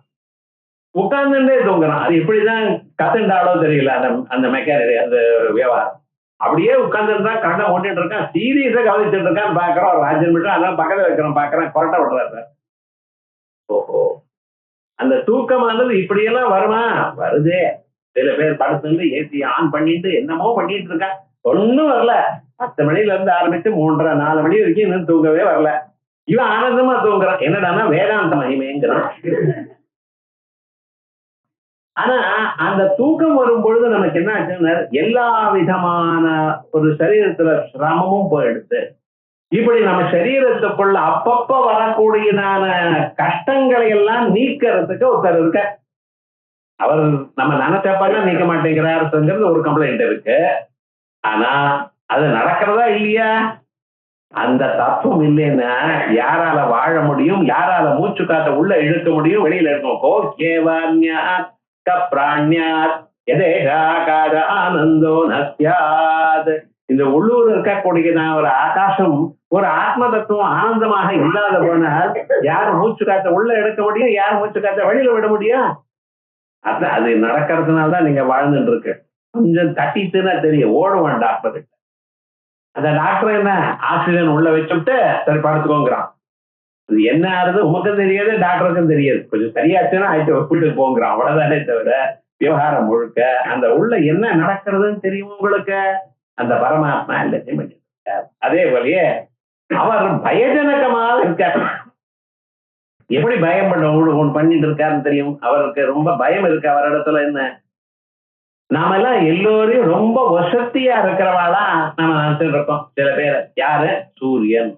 உட்கார்ந்துட்டே தூங்குறான். அது எப்படிதான் கத்துண்டாலோ தெரியல அந்த அந்த மெக்கானிக் அந்த வியாபாரம். அப்படியே உட்கார்ந்துருந்தா கண்ணை ஓட்டிட்டு இருக்கான், சீரியஸா கவனிச்சுட்டு இருக்கான்னு பாக்குறோம். ஒரு 5 நிமிஷம் அதான் பக்கத்துல வைக்கிறோம், பாக்குறேன், கொரட்டை விடுறாரு. ஓஹோ, அந்த தூக்கமானது இப்படியெல்லாம் வருமா? வருதே. சில பேர் படுத்து ஏசி ஆன் பண்ணிட்டு என்னமோ பண்ணிட்டு இருக்கான், ஒன்னும் வரல. 10 மணில இருந்து ஆரம்பிச்சு 3:30 4 மணி வரைக்கும் இன்னும் தூங்கவே வரல. இவன் ஆனந்தமா தூங்குறான். என்னடானா வேதாந்த மகிமைங்கிறான். ஆனா அந்த தூக்கம் வரும் பொழுது நமக்கு என்ன ஆச்சுன்னா எல்லா விதமான ஒரு சரீரத்துல சிரமமும் போயிடுது. இப்படி நம்ம சரீரத்துக்குள்ள அப்பப்ப வரக்கூடியதான கஷ்டங்களை எல்லாம் நீக்கிறதுக்கு ஒருத்தர் இருக்க. அவர் நம்ம நினைச்சப்பெல்லாம் நீக்க மாட்டேங்கிறாருங்கிறது ஒரு கம்ப்ளைண்ட் இருக்கு. ஆனா அது நடக்கிறதா இல்லையா? அந்த தத்துவம் இல்லைன்னா யாரால வாழ முடியும்? யாரால மூச்சு காத்த உள்ள இழுக்க முடியும், வெளியில இருக்கும்? ஆனந்தோ நஸ்யாத். இந்த உள்ளூர் இருக்கக்கூடிய ஒரு ஆகாசம், ஒரு ஆத்ம தத்துவம் ஆனந்தமாக இல்லாத போனால் யார் மூச்சு காத்த உள்ள எடுக்க முடியும், யார் மூச்சு காத்த வெளியில விட முடியும்? அது நடக்கிறதுனாலதான் நீங்க வாழ்ந்துட்டு இருக்கு. கொஞ்சம் தட்டிட்டுன்னா தெரியும், ஓடுவான் டாக்டர். அந்த டாக்டர் என்ன ஆக்சிஜன் உள்ள வச்சுட்டு சரி படுத்துக்கோங்கிறான். அது என்ன ஆறுது உமக்கும் தெரியாது, டாக்டருக்கும் தெரியாது. கொஞ்சம் சரியாச்சுன்னா ஆயிட்டு வீட்டுக்கு போங்கிறான். அவ்வளவுதானே தவிர விவகாரம் முழுக்க அந்த உள்ள என்ன நடக்கிறதுன்னு தெரியும் உங்களுக்கு. அந்த பரமாத்மா எல்லாத்தையும் பண்ணிருக்கார். அதே போலயே அவர் பயஜனகமாக இருக்கார். எப்படி பயம் பண்ணிட்டு இருக்காருன்னு தெரியும். அவருக்கு ரொம்ப பயம் இருக்கு அவரிடத்துல. என்ன, நாம எல்லாம் எல்லோரையும் ரொம்ப வசதியா இருக்கிறவாளா நாம நினைச்சுட்டு இருக்கோம். சில பேர் யாரு? சூரியன்.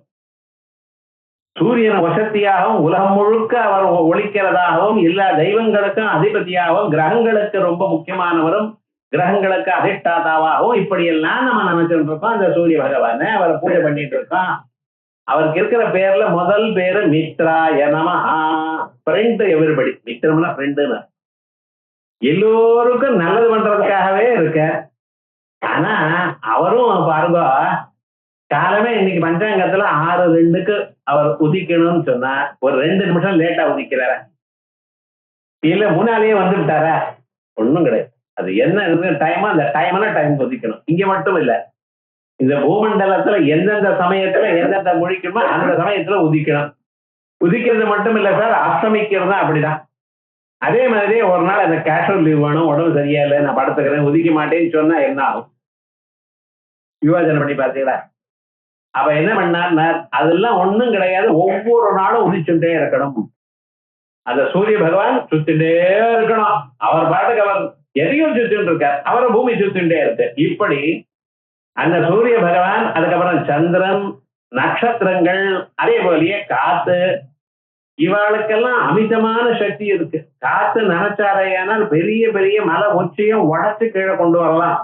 சூரியன் வசதியாகவும் உலகம் முழுக்க அவர் ஒழிக்கிறதாகவும் எல்லா தெய்வங்களுக்கும் அதிபதியாகவும் கிரகங்களுக்கு ரொம்ப முக்கியமானவரும் கிரகங்களுக்கு அதிஷ்டாதாவாகவும் இப்படியெல்லாம் நம்ம நினைச்சுட்டு இருக்கோம். அந்த சூரிய பகவான அவரை பூஜை பண்ணிட்டு இருக்கோம். அவருக்கு இருக்கிற பேர்ல முதல் பேரு மித்ராய நமஹா. Friend everybody. மித்திரம்னா ஃப்ரெண்டுன்னு எல்லோருக்கும் நல்லது பண்றதுக்காகவே இருக்க. ஆனா அவரும் பாருங்க காலமே இன்னைக்கு பஞ்சாங்கத்துல 6:02 அவர் உதிக்கணும்னு சொன்னா ஒரு 2 நிமிஷம் லேட்டா உதிக்கிறார, இல்ல முன்னாலேயே வந்துட்டாரா? ஒண்ணும் கிடையாது. அது என்ன இருக்கு டைமா அந்த டைம்னா டைம் உதிக்கணும். இங்க மட்டும் இல்ல, இந்த பூமண்டலத்துல எந்தெந்த சமயத்துல எந்தெந்த முழிக்குமோ அந்த சமயத்துல உதிக்கணும். உதிக்கிறது மட்டும் இல்ல சார், அஸ்தமிக்கிறது அப்படிதான். அதே மாதிரி ஒரு நாள் அந்த கேஷுவல் லீவ் வேணும், உடம்பு சரியா இல்லை, நான் படுத்துக்கிறேன், உதிக்க மாட்டேன்னு சொன்னா என்ன ஆகும்? யோசனை பண்ணி பார்த்தீங்களா? அப்ப என்ன பண்ணார், அதெல்லாம் ஒண்ணும் கிடையாது. ஒவ்வொரு நாளும் உதிச்சுட்டே இருக்கணும். அந்த சூரிய பகவான் சுத்திட்டே இருக்கணும். அவர் பாட்டுக்கு அவர் எதையும் சுத்திட்டு இருக்கார், அவரை பூமி சுத்திட்டே இருக்கு. இப்படி அந்த சூரிய பகவான், அதுக்கப்புறம் சந்திரன், நட்சத்திரங்கள், அதே போலயே காத்து, இவாளுக்கெல்லாம் அமிதமான சக்தி இருக்கு. காத்து நினைச்சாரையானால் பெரிய பெரிய மலை உச்சியும் உடச்சு கீழே கொண்டு வரலாம்.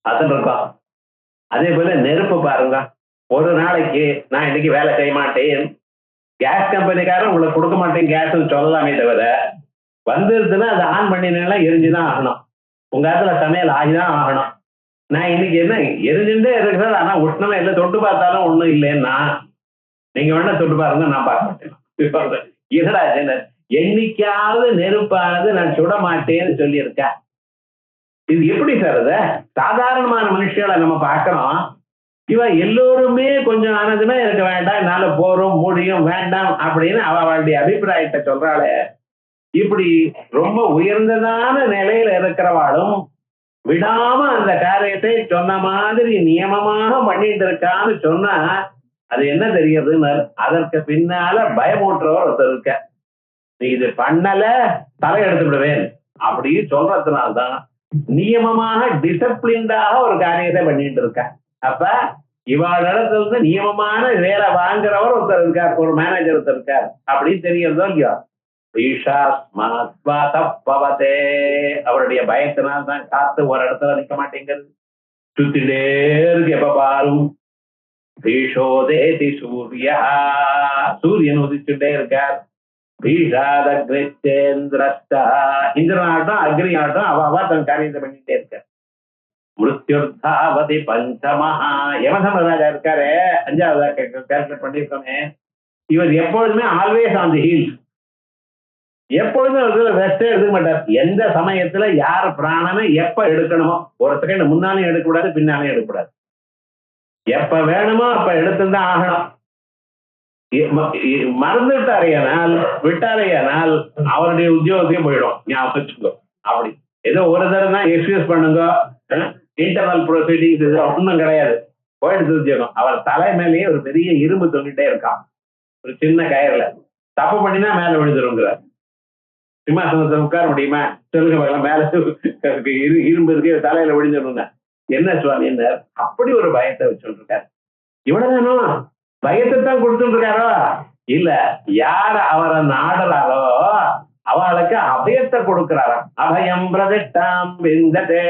அது இருக்கும். அதே போல நெருப்பு பாருங்க, ஒரு நாளைக்கு நான் இன்னைக்கு வேலை செய்ய மாட்டேன், கேஸ் கம்பெனிக்காரன் உங்களுக்கு கொடுக்க மாட்டேன் கேஸ் சொல்லலாமே தவிர, வந்துருதுன்னா அதை ஆன் பண்ணினா எரிஞ்சுதான் ஆகணும். உங்க இடத்துல சமையல் ஆகிதான் ஆகணும். நான் இன்னைக்கு என்ன எரிஞ்சுட்டே இருக்கிறது, ஆனா உஷ்ணமே இல்லை, தொட்டு பார்த்தாலும் ஒண்ணும் இல்லைன்னா நீங்க வேணா தொட்டு பாருங்க, நான் பார்க்க மாட்டேன். என்னடா என்னைக்காவது நெருப்பானது நான் சுட மாட்டேன்னு சொல்லியிருக்கேன். இது எப்படி சார்? அது சாதாரணமான மனுஷங்களை நம்ம பார்க்கிறோம், இவன் எல்லோருமே கொஞ்சம் ஆனதுமே இருக்க வேண்டாம், என்னால போறோம் முடியும் வேண்டாம் அப்படின்னு அவளுடைய அபிப்பிராயத்தை சொல்றாளே. இப்படி ரொம்ப உயர்ந்ததான நிலையில இருக்கிறவாளும் விடாம அந்த காரியத்தை சொன்ன மாதிரி நியமமாக பண்ணிட்டு இருக்கான்னு சொன்னா அது என்ன தெரியுதுன்னு, அதற்கு பின்னால பயமூற்றவர் ஒருத்தர் இருக்க. நீ இது பண்ணல தலை எடுத்து விடுவேன் அப்படின்னு சொல்றதுனால்தான் நியமமாக டிசிப்ளின்டாக ஒரு காரியத்தை பண்ணிட்டு இருக்க. அப்ப இவாளிடத்துல இருந்து நியமமான வேலை வாங்குறவர் ஒருத்தர் இருக்கார், ஒரு மேனேஜர் ஒருத்தர் இருக்கார் அப்படின்னு தெரியறதோ இல்லையோ. அவருடைய பயத்தினால்தான் காத்து ஒரு இடத்துல நிக்க மாட்டேங்கிறது, சுத்திட்டே இருக்கு எப்ப பாரும். பீஷோதேதி சூர்யா, சூரியன் உதிச்சுட்டே இருக்கார். பீஷாதேந்திரஸ்தா, இந்திரனாகட்டும் அக்னி ஆகட்டும் அவ தன் காரியத்தை பண்ணிட்டே இருக்கார். மிருத்யுர்தாவதி பஞ்சமஹா, யமதர்மராஜா இருக்காரு, 5வது கால்குலேட் பண்ணிருக்கோமே, இவர் எப்பொழுதுமே ஆல்வேஸ் ஆன் தி ஹீல்ஸ், எப்பொழுதும் ரெஸ்டே எடுக்க மாட்டார். எந்த சமயத்துல யார் பிராணனை எப்ப எடுக்கணுமோ, ஒரு செகண்ட் முன்னாலும் எடுக்கக்கூடாது, பின்னாலும் எடுக்கக்கூடாது, எப்ப வேணுமோ அப்ப எடுத்துதான் ஆகணும். மறந்துட்டாரையானால் விட்டாரையானால் அவருடைய உத்தியோகத்தையும் போயிடும், ஞாபகம் வச்சுக்கோ. அப்படி ஏதோ ஒரு தடவை தான் எக்ஸ்கியூஸ் பண்ணுங்க, இன்டர்னல் ப்ரொசீடிங்ஸ் இது ஒன்றும் கிடையாது, போயிடுது உத்தியோகம். அவர் தலை மேலேயே ஒரு பெரிய இரும்பு தொங்கிட்டே இருக்கான், ஒரு சின்ன கயிறுல. தப்பு பண்ணினா மேல விழுந்துருங்கிறார். சிம்மாசனத்தை உட்கார முடியுமா சொல்லுங்க, மேல இரும்பு இருக்கு, தலையில விழுந்துருங்க. என்ன சுவாமி என்ன அப்படி ஒரு பயத்தை வச்சுட்டு இருக்காரு. இவ்வளவுதானோ பயத்தை தான் கொடுத்துட்டு இருக்காரோ இல்ல, யார அவரை நாடுறாரோ அவளுக்கு அபயத்தை கொடுக்கிறாராம். அபயம் பிரதிஷ்டாம் விந்ததே,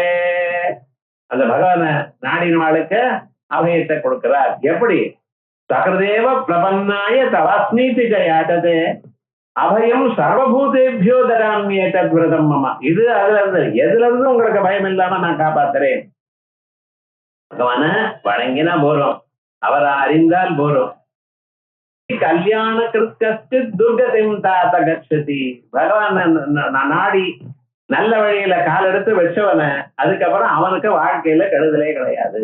அந்த பகவான நாடினவாளுக்கு அபயத்தை கொடுக்கிறார். எப்படி? சகதேவ பிரபன்னாய தவாஸ்மீதி ஜயாததே அபயம் சர்வபூதேபியோ தராமியேதத் விரதம் மம. இது அதுல இருந்து எதுல இருந்து உங்களுக்கு பயம் இல்லாம நான் காப்பாத்துறேன். பகவான வணங்கினா போறோம், அவரை அறிந்தால் போறோம். கல்யாண கிருத்தி துர்கதிம் தாத்த கச்சதி, பகவான் நாடி நல்ல வழியில கால் எடுத்து வச்சவன அதுக்கப்புறம் அவனுக்கு வாழ்க்கையில கெடுதலே கிடையாது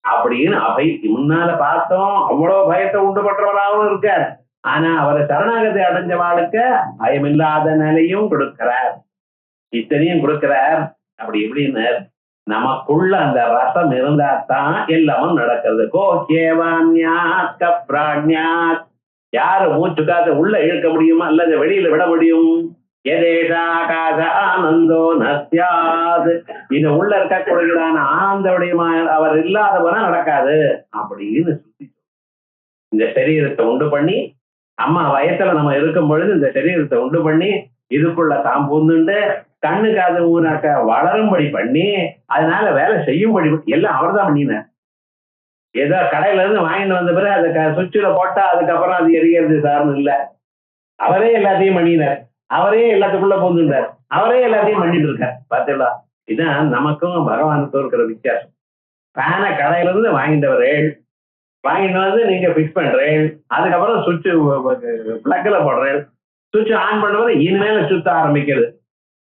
அப்படின்னு அபை. முன்னால பார்த்தோம், அவ்வளவு பயத்தை உண்டு பண்றவராகவும் இருக்கார். ஆனா அவரை சரணாகதி அடைஞ்சவாளுக்கு பயமில்லாத நிலையும் கொடுக்கிறார், இத்தனையும் கொடுக்கிறார். அப்படி எப்படின்னு நமக்குள்ள அந்த ரசம் இருந்தா தான் எல்லாமும் நடக்கிறது. யாரு மூச்சு காத்து உள்ள இழுக்க முடியுமா அல்லது வெளியில விட முடியும்? ஆனந்தோ நஸ்யாது, இது உள்ள இருக்கக்கூடியதான ஆனந்தோடைய அவர் இல்லாதவனா நடக்காது அப்படின்னு சுத்தி இந்த சரீரத்தை உண்டு பண்ணி, அம்மா வயசுல நம்ம இருக்கும் பொழுது இந்த சரீரத்தை உண்டு பண்ணி இதுக்குள்ள தாம் பூந்துண்டு கண்ணு காது ஊனாக்க வளரும்படி பண்ணி அதனால வேலை செய்யும்படி எல்லாம் அவர் தான் பண்ணினார். ஏதோ கடையில இருந்து வாங்கிட்டு வந்த பிறகு அதை சுவிட்சில போட்டா அதுக்கப்புறம் அது எரியறது சார்னு இல்லை, அவரே எல்லாத்தையும் பண்ணினார், அவரே எல்லாத்துக்குள்ள பூந்துட்டார், அவரே எல்லாத்தையும் பண்ணிட்டு இருக்கார். பார்த்தீங்களா? இதுதான் நமக்கும் பகவானுக்கும் இருக்கிற வித்தியாசம். ஃபேனை கடையில இருந்து வாங்கிட்டவர்கள் வாங்கிட்டு வந்து நீங்க ஃபிக்ஸ் பண்றேன். அதுக்கப்புறம் சுவிட்ச் பிளக்ல போடுறேன். சுவிட்ச் ஆன் பண்ணும்போது இனிமேல சுத்த ஆரம்பிக்கிறது.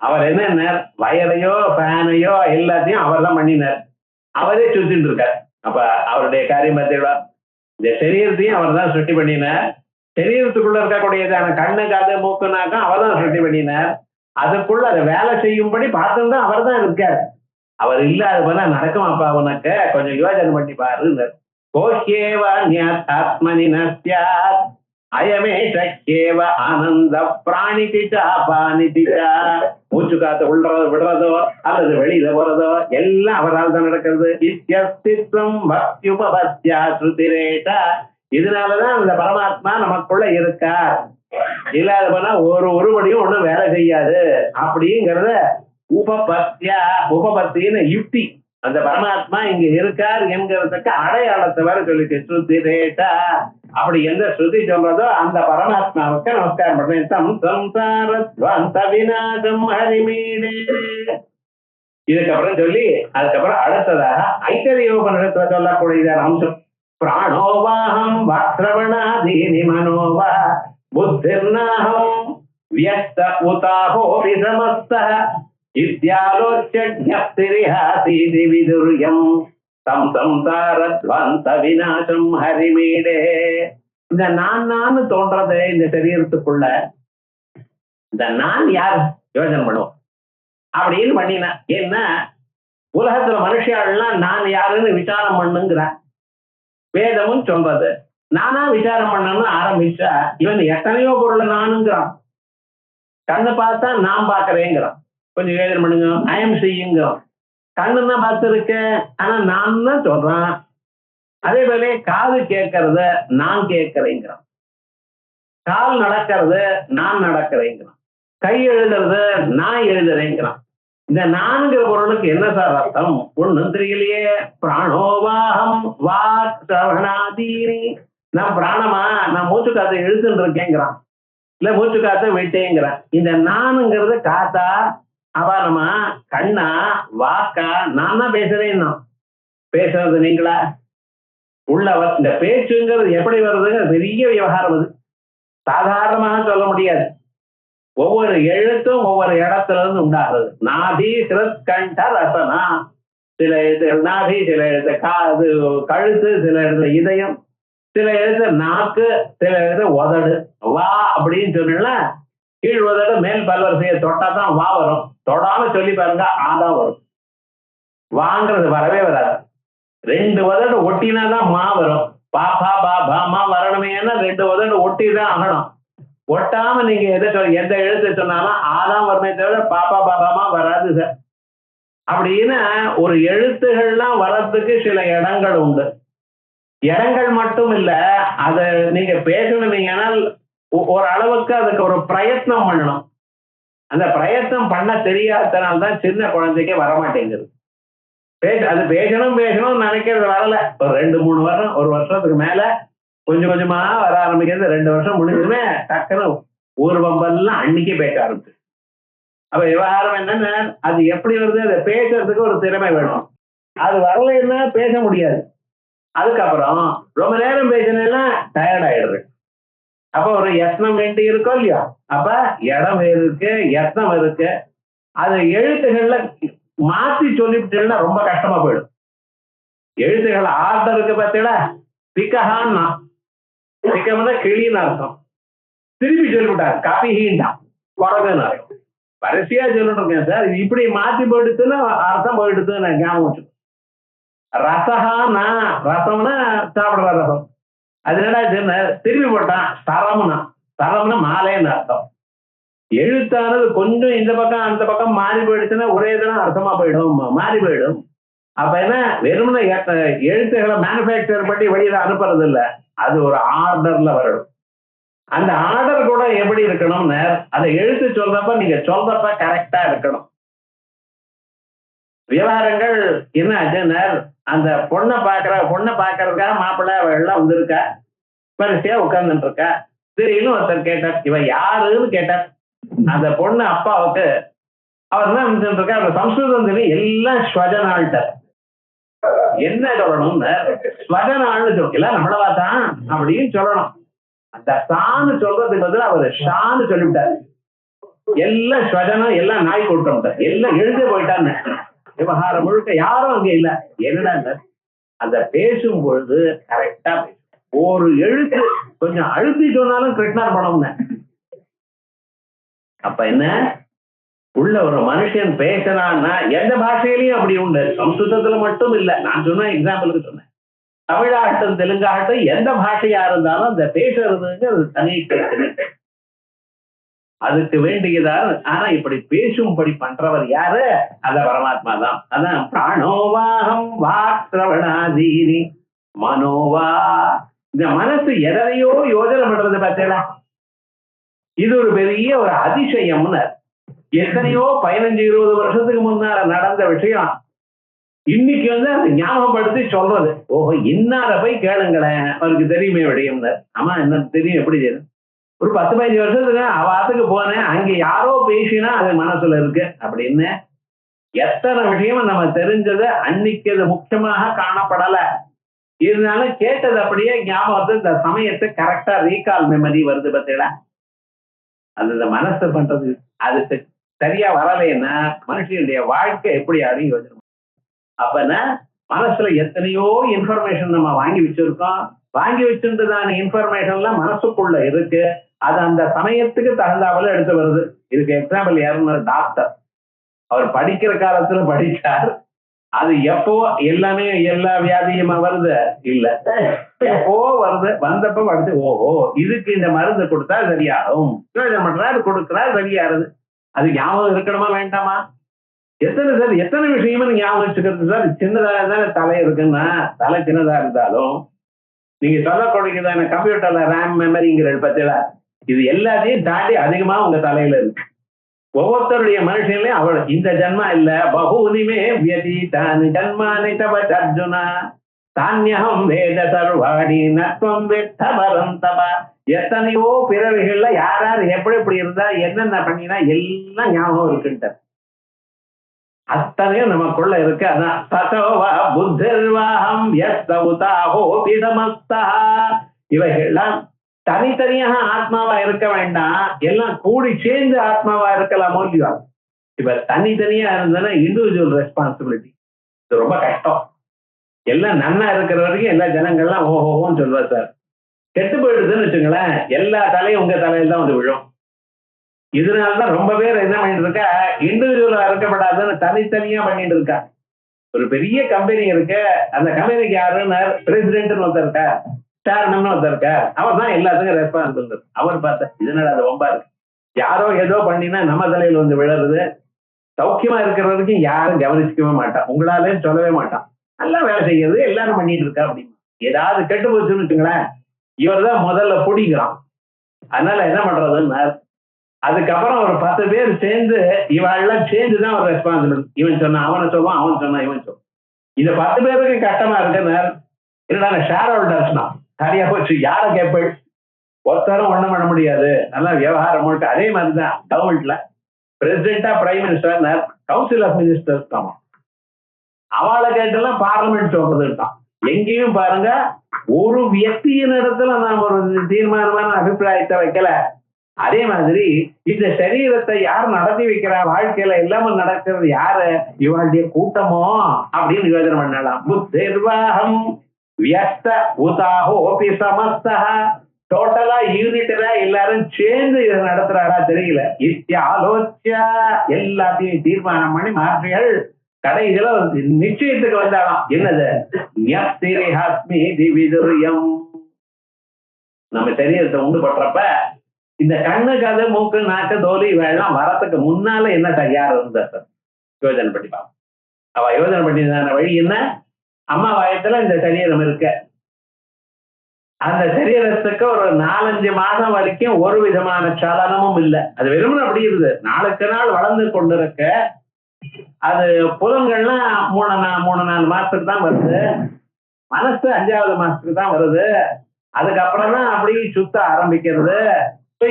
அவர் என்ன வயரையோ ஃபேனையோ எல்லாத்தையும் அவர் தான் பண்ணினார். அவரே சுத்திட்டு இருக்கார். அப்ப அவருடைய காரியம் பார்த்தீங்களா? இந்த சரீரத்தையும் அவர் தான் சுட்டி பண்ணினார். சரீரத்துக்குள்ள இருக்கக்கூடியதான கண்ணு காது மூக்குனாக்கா அவர் தான் சுட்டி பண்ணினார். அதுக்குள்ள அதை வேலை செய்யும்படி பார்த்தும் தான் அவர் தான் இருக்கார். அவர் இல்லாத போல நடக்குமாப்பா உனக்கு கொஞ்சம் யோசனை பண்ணி பாரு. கோஹ்யேவ ஆத்மனி நஸ்யாத் அயமே சக்கேவ ஆனந்த பிராணிதிச்சா பானிதிச்சா. மூச்சு காத்து உள்ளறதோ விடுறதோ அல்லது வெளியில போறதோ எல்லாம் அவரால் தான் நடக்கிறது. இத்தியஸ்தித்வம் பக்தியுபபத்யா ஸ்ருதிரேஷா. இதனாலதான் அந்த பரமாத்மா நமக்குள்ள இருக்கார். இல்லாத போனா ஒரு உருவடியும் ஒண்ணும் வேலை செய்யாது அப்படிங்கிறத உபபத்தியா. உபபத்தின்னு யுக்தி. அந்த பரமாத்மா இங்க இருக்கார் என்கிறதுக்கு அடையாளத்தை வேற சொல்லிட்டு ஸ்ருதிரேஷா. அப்படி எந்த ஸ்ருதி சொல்றதோ அந்த பரமாத்மாவுக்கு நமஸ்காரம் பண்றேன். தம் சம்சாரத்வந்த விநாசம் ஹரிமீடே. இதுக்கப்புறம் சொல்லி அதுக்கப்புறம் அடுத்ததாக ஐத்தரியோபனிடத்துல சொல்லக்கூடிய அம்சம் பிராணோவாஹம் வாக்ரவணாதீனி மனோவா புத்திர்நாஹம் வியக்த உதாஹோ விசமஸ்தஹ இத்யாலோச்யஜ்ஞப்திரிஹாசீதி விதுர்யம் தம் சம்சாரத்வந்த விநாசம் ஹரிமீடே. இந்த நான் தோன்றதே இந்த சரீரத்துக்குள்ள இந்த நான் யார் யோசனை பண்ணுவோம் அப்படின்னு பண்ணினா என்ன உலகத்துல மனுஷியாள்லாம் நான் யாருன்னு விசாரம் பண்ணுங்கிற வேதமும் சொல்றது. நானா விசாரம் பண்ணணும்னு ஆரம்பிச்சா இவன் எத்தனையோ பொருள் நானுங்கிறான். கண்ணு பார்த்தா நான் பாக்குறேங்கிறான். கொஞ்சம் யோசனை பண்ணுங்க. ஐஎம் செய்யுங்கிறான். கண்ணுன்னா பார்த்துருக்க ஆனா நான் தான் சொல்றான். அதே போல காது கேட்கறத நான் கேட்கிறேங்கிறான். கால் நடக்கிறது நான் நடக்கிறேங்கிறான். கை எழுதுறது நான் எழுதுறேங்கிறான். இந்த நான்கிற பொருளுக்கு என்ன சார் அர்த்தம்? ஒண்ணும் தெரியலையே. பிராணோவாகம் வாக் சவணாதீனி. நான் பிராணமா நான் மூச்சு காத்த எழுத்துன்னு இருக்கேங்கிறான். இல்ல மூச்சு காத்த விட்டேங்கிறான். இந்த நானுங்கிறது காத்தா அபாரமா கண்ணா வாக்கா? நான் தான் பேசுறேன். பேசுறது நீங்களா? உள்ளவர் இந்த பேச்சுங்கிறது எப்படி வருதுங்க பெரிய விவகாரம். அது சாதாரணமாக சொல்ல முடியாது. ஒவ்வொரு எழுத்தும் ஒவ்வொரு இடத்துல இருந்து உண்டாகிறது. நாதி சிரத் கண்ட ரசனா. சில எழுத்து நாதி, சில எழுத்து காது கழுத்து, சில எழுத்து இதயம், சில எழுத்து நாக்கு, சில எழுத்து உதடு. வா அப்படின்னு சொன்னா கீழ் உதடு மேல் பல்வரிசையை தொட்டா தான் வா வரும். தொடாம சொல்லி பாருங்க ஆதான் வரும். வாங்கிறது வரவே வராது. ரெண்டு உதடு ஒட்டினாதான் மா வரும். பாப்பா பாபா மா வரணுமே. ரெண்டு உதடு ஒட்டி தான் ஆகணும். ஒட்டாம நீங்க எந்த எழுத்து சொன்னாலும் ஆதான் வருமே தவிர பாப்பா பாபாமா வராது சார். அப்படின்னு ஒரு எழுத்துகள்லாம் வர்றதுக்கு சில இடங்கள் உண்டு. இடங்கள் மட்டும் இல்ல, அதை நீங்க பேசணுமீங்கனால் ஒரு அளவுக்கு அதுக்கு ஒரு பிரயத்னம் பண்ணணும். அந்த பிரயத்னம் பண்ண தெரியாதனால்தான் சின்ன குழந்தைக்கு வரமாட்டேங்குது. அது பேசணும் நினைக்கிறது வரல. ஒரு 2-3 வருஷம், ஒரு வருஷத்துக்கு மேல கொஞ்சம் கொஞ்சமா வர ஆரம்பிக்கிறது. 2 வருஷம் முடிஞ்சுமே டக்குன்னு ஊர்வம்பெல்லாம் அன்னைக்கே பேச ஆரம்பிச்சு. அப்ப விவகாரம் என்னன்னா அது எப்படி வருது? அதை பேசுறதுக்கு ஒரு திறமை வேணும். அது வரலைன்னா பேச முடியாது. அதுக்கப்புறம் ரொம்ப நேரம் பேசினா டயர்ட் ஆயிடுது. அப்ப ஒரு யத்னம் வேண்டி இருக்கோ இல்லையா? அப்ப இடம் இருக்கு, யத்னம் இருக்கு. அது எழுத்துகள்ல மாத்தி சொல்லிவிட்டேன்னா ரொம்ப கஷ்டமா போயிடும். எழுத்துகள் ஆர்டர் இருக்கு பார்த்தீங்களா? பிக்கஹான்னா பிக்கம்னா கிளின்னு அர்த்தம். திருப்பி சொல்லிவிட்டார் கபிஹீன்டா குரங்குன்னு அர்த்தம். வரிசையா சொல்லிட்டு இருக்கேன் சார். இப்படி மாத்தி போயிடுச்சுன்னா அர்த்தம் போயிடுச்சுன்னு நான் ஞாபகம் வச்சுக்கோ. ரசஹானா ரசம்னா சாப்பிடுற ரசம். அது என்னடா திரும்பி போட்டான் தரம்னா மாலைன்னு அர்த்தம். எழுத்தானது கொஞ்சம் இந்த பக்கம் அந்த பக்கம் மாறி போயிடுச்சுன்னா ஒரே இதெல்லாம் அர்த்தமா போயிடும், மாறி போயிடும். அப்ப என்ன வெறுமனை எழுத்துக்களை மேனுபேக்சர் பண்ணி வெளியில அனுப்புறது இல்லை. அது ஒரு ஆர்டர்ல வரணும். அந்த ஆர்டர் கூட எப்படி இருக்கணும்னு அதை எழுத்து சொல்றப்ப நீங்க சொல்றப்ப கரெக்டா இருக்கணும். விவகாரங்கள் என்ன ஆச்சுன்னா அந்த பொண்ணை பாக்குறதுக்காக மாப்பிள்ளை எல்லாம் வந்திருக்கா, வரிசையா உட்கார்ந்துட்டு இருக்கா. திடீர்னு ஒருத்தர் கேட்டார், இவ யாருன்னு கேட்டார். அந்த பொண்ணு அப்பாவுக்கு அவர் என்ன நினைச்சுட்டு இருக்கா, அந்த சம்ஸ்கிருதம் சொல்லி எல்லாம் ஸ்வஜனாள்கிட்ட என்ன சொல்லணும்னு ஸ்வதனான்னு சொல்லலாம், நம்மளவா தான் அப்படின்னு சொல்லணும். அந்த சான்னு சொல்றதுக்கு பதில் அவர் ஷான்னு சொல்லிவிட்டாரு. எல்லாம் ஸ்வதனம், எல்லாம் நாய் கொடுத்தோம், எல்லாம் எழுத போயிட்டான்னு. விவகாரம் முழுக்க யாரும் அங்க இல்ல. என்னடா அந்த பேசும் பொழுது கரெக்டா ஒரு எழுத்து கொஞ்சம் அழுத்தி சொன்னாலும் கிருஷ்ணர் பணம்னு. அப்ப என்ன உள்ள ஒரு மனுஷன் பேசினான்னா எந்த பாஷையிலையும் அப்படி உண்டு, சம்ஸ்கிருதத்துல மட்டும் இல்ல. நான் சொன்ன எக்ஸாம்பிளுக்கு சொன்னேன், தமிழாகட்டும் தெலுங்காகட்டும் எந்த பாஷையா இருந்தாலும் அந்த பேசுறதுக்கு அது தனி கிடையாது. அதுக்கு வேண்டியதான். ஆனா இப்படி பேசும்படி பண்றவர் யாரு? அத பரமாத்மா தான். அதான் பிராணோவாகம் வாக்ரவணாதீனி மனோவா. இந்த மனசு எதையோ யோஜனை பண்றது பார்த்தீங்களா, இது ஒரு பெரிய ஒரு அதிசயம்னு. எத்தனையோ 15-20 வருஷத்துக்கு முன்னால நடந்த விஷயம் இன்னைக்கு அது ஞாபகப்படுத்தி சொல்றது. ஓஹோ, இன்னார போய் கேளுங்களேன், அவருக்கு தெரியுமே விடையும்னு. ஆமா, என்ன தெரியும், எப்படி தெரியும்? ஒரு 10-15 வருஷத்துக்கு அவாத்துக்கு போனேன், அங்க யாரோ பேசினா அது மனசுல இருக்கு அப்படின்னு. எத்தனை விஷயமும் நம்ம தெரிஞ்சது அன்னைக்கு அது முக்கியமாக காணப்படல, இருந்தாலும் கேட்டது அப்படியே ஞாபகத்து இந்த சமயத்தை கரெக்டா ரீகால் மெமரி வருது பார்த்தீங்களா. அது இந்த மனசு பண்றது. அதுக்கு சரியா வரலைன்னா மனுஷனுடைய வாழ்க்கை எப்படி ஆடும் யோசனை. அப்பனா மனசுல எத்தனையோ இன்ஃபர்மேஷன் நம்ம வாங்கி வச்சிருக்கோம். வாங்கி வச்சுன்றதான இன்ஃபர்மேஷன்லாம் மனசுக்குள்ள இருக்கு. அது அந்த சமயத்துக்கு தகுந்தாப்புல எடுத்து வருது. இதுக்கு எக்ஸாம்பிள் யாருன்னா டாக்டர். அவர் படிக்கிற காலத்துல படிச்சார், அது எப்போ எல்லாமே எல்லா வியாதியுமா வருது இல்ல, எப்போ வருது, வந்தப்ப வருது. ஓஹோ, இதுக்கு இந்த மருந்து கொடுத்தா சரியாகும், கொடுக்குறா சரியாருது. அது ஞாபகம் இருக்கணுமா வேண்டாமா? எத்தனை விஷயமும் ஞாபகம் வச்சுக்கிறது சார். சின்னதா இருந்தாலும் தலை இருக்குன்னா, தலை சின்னதா இருந்தாலும் நீங்க சொல்லக்கூடியதான கம்ப்யூட்டர்ல ரேம் மெமரிங்கிற பத்தில இது எல்லாத்தையும் தாண்டி அதிகமா உங்க தலையில இருக்கு. ஒவ்வொருத்தருடைய மனுஷன்லயும் அவள் இந்த ஜன்மா இல்ல, பகூனிமே வியதீதானி ஜன்மானி தவ அர்ஜுனா தானியம் வேத சர்வாணி நத்வம் வெட்ட பரந்தப. எத்தனையோ பிறவிகள்ல யார் யார் எப்படி எப்படி இருந்தா என்னென்ன பண்ணினா எல்லாம் ஞாபகம் இருக்குன்ட்டு அத்தனையும் நமக்குள்ள இருக்கு. அதான் சதோவா புத்திர்வாஹம் யஸ்தௌதாஹோ பிதமஸ்தா. இவைகள்லாம் தனித்தனியாக ஆத்மாவா இருக்க வேண்டாம், எல்லாம் கூடி சேர்ந்து ஆத்மாவா இருக்கலாமோ இல்லையா. இப்ப தனித்தனியா இருந்ததுன்னா இண்டிவிஜுவல் ரெஸ்பான்சிபிலிட்டி, இது ரொம்ப கஷ்டம். எல்லாம் நன்னா இருக்கிற வரைக்கும் எல்லா ஜனங்கள்லாம் ஓஹோன்னு சொல்லுவா சார். கெட்டு போயிடுதுன்னு வச்சுங்களேன், எல்லா தலையும் உங்க தலையில தான் வந்து விழும். இதனாலதான் ரொம்ப பேர் என்ன பண்ணிட்டு இருக்கா, இண்டிவிஜுவலா இருக்கப்படாதுன்னு தனித்தனியா பண்ணிட்டு இருக்கா. ஒரு பெரிய கம்பெனி இருக்கு, அந்த கம்பெனிக்கு யாருன்னு பிரசிடென்ட் ஒருத்தர் இருக்கா, சேர்மன் ஒருத்தர் இருக்கா, அவர் தான் எல்லாத்துக்கும் ரெஸ்பான்சிபிள். அவர் பார்த்தா இதனால அது ரொம்ப இருக்கு, யாரோ ஏதோ பண்ணினா நம்ம தலையில வந்து விழுறது. சௌக்கியமா இருக்கிற வரைக்கும் யாரும் கவனிச்சுக்கவே மாட்டான், உங்களாலே சொல்லவே மாட்டான். நல்லா வேலை செய்யறது எல்லாரும் பண்ணிட்டு இருக்கா. அப்படின்னு ஏதாவது கெட்டு போச்சுன்னு வச்சுங்களேன், இவர் தான் முதல்ல பிடிக்கிறான். அதனால என்ன பண்றதுன்னு, அதுக்கப்புறம் ஒரு 10 பேர் சேர்ந்து இவெல்லாம் சேர்ந்துதான் ஒரு ரெஸ்பான்சிபிள். இவன் சொன்னா அவனை சொல்லுவான், அவன் சொன்னா இவன் சொல்லுவான். இந்த 10 பேருக்கு கஷ்டமா இருக்குன்னு என்னடா ஷேர் ஹோல்டர்ஸ் தான் சரியா போச்சு, யாரை கேட்பேள், ஒருத்தரும் ஒண்ணும் பண்ண முடியாது. நல்லா விவகாரம் முழுக்க அதே மாதிரிதான் கவர்மெண்ட்ல பிரசிடென்டா prime minister council of ministers தான். அவளை கேட்டெல்லாம் பார்லிமெண்ட் சொல்றது இருக்கான். எங்கேயும் பாருங்க ஒரு வியக்தியின் இடத்துல நாம் ஒரு தீர்மானமான அபிப்பிராயத்தை வைக்கல. அதே மாதிரி இந்த சரீரத்தை யார் நடத்தி வைக்கிறா, வாழ்க்கையில எல்லாமே நடக்கிறது யாரு, இவளுடைய கூட்டமோ அப்படின்னு யோசனை பண்ணலாம். புத்திர்வாகம் வியஸ்த உதாஹோ சமஸ்தா. டோட்டலா யூனிட்டா எல்லாரும் சேர்ந்து இதை நடத்துறாரா தெரியல. ஆலோசியா எல்லாத்தையும் தீர்மானம் பண்ணி மாற்றிகள் கடைசியில நிச்சயத்துக்கு வந்தாலாம். என்னது, நம்ம சரீரத்தை உண்டு பண்றப்ப இந்த கண்ணு கதை மூக்கு நாக்கு தோலி இவெல்லாம் வரத்துக்கு முன்னால என்ன தயார் இருந்தா சார் யோஜனை பண்ணி பார்ப்போம். அவ யோஜனை பண்ணிதான வழி என்ன, அம்மா வயத்துல இந்த சரீரம் இருக்க, அந்த சரீரத்துக்கு ஒரு 4-5 மாதம் வரைக்கும் ஒரு விதமான சலனமும் இல்லை. அது வெறுமனே அப்படி இருக்குது. நாளுக்கு நாள் வளர்ந்து கொண்டு இருக்க அது புலங்கள்லாம் 3-4 மாசத்துக்கு தான் வருது, மனசு 5வது மாசத்துக்கு தான் வருது. அதுக்கப்புறம் தான் அப்படி சுத்த ஆரம்பிக்கிறது.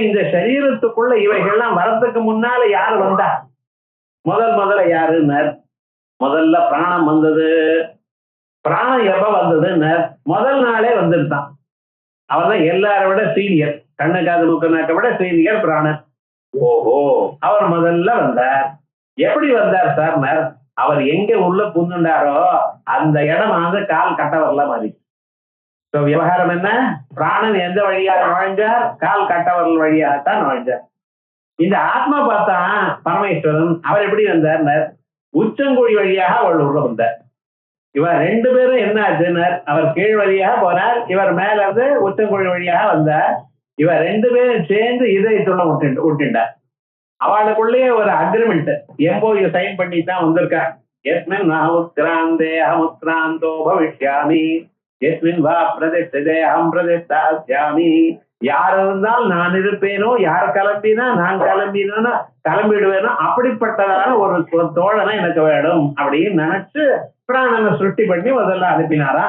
இந்த சரீரத்துக்குள்ள இவைகள்லாம் வரத்துக்கு முன்னால யாரு வந்தா, முதல்ல யாருன்னு, முதல்ல பிராணம் வந்தது. பிராணம் எப்ப வந்ததுன்னு முதல் நாளே வந்துருந்தான். அவர் தான் எல்லாரை விட சீனியர், கண்ணு காது மூக்கு நாக்கை விட சீனியர் பிராணன். ஓஹோ, அவர் முதல்ல வந்தார். எப்படி வந்தார் சார்? அவர் எங்க உள்ள புந்துண்டாரோ அந்த இடம் வந்து கால் கட்ட வரல மாதிரி. விவகாரம் என்ன? பிராணன் எந்த வழியாக நுழைஞ்சார்? கால் கட்டவரல் வழியாகத்தான் நுழைஞ்சார். இந்த ஆத்மா பார்த்தா பரமேஸ்வரன் அவர் எப்படி வந்தார்? உச்சங்குழி வழியாக அவள் உள்ள வந்தார். இவர் ரெண்டு பேரும் என்ன ஆச்சுன்னு, அவர் கீழ் வழியாக போனார், இவர் மேல இருந்து உச்சங்குழி வழியாக வந்தார். இவர் ரெண்டு பேரும் சேர்ந்து இதயத்துள்ள விட்டுண்டார். அவளுக்குள்ளேயே ஒரு அக்ரிமெண்ட் எம்போயு சைன் பண்ணி தான் வந்திருக்கார். எஸ்மின் உத்கிராந்தே அமுத்கிராந்தோ பவிஷ்யாமி, எஸ்மின் வா பிரதிஷ்டதே அகம் பிரதிஷ்டாஸ்யாமி. யார் இருந்தால் நான் இருப்பேனோ, யார் கிளம்பினா நான் கிளம்பினோ கிளம்பிடுவேனோ, அப்படிப்பட்டதான ஒரு தோழனை எனக்கு வேணும் அப்படின்னு நினைச்சு பிராணனை சுருட்டி பண்ணி முதல்ல அனுப்பினாரா.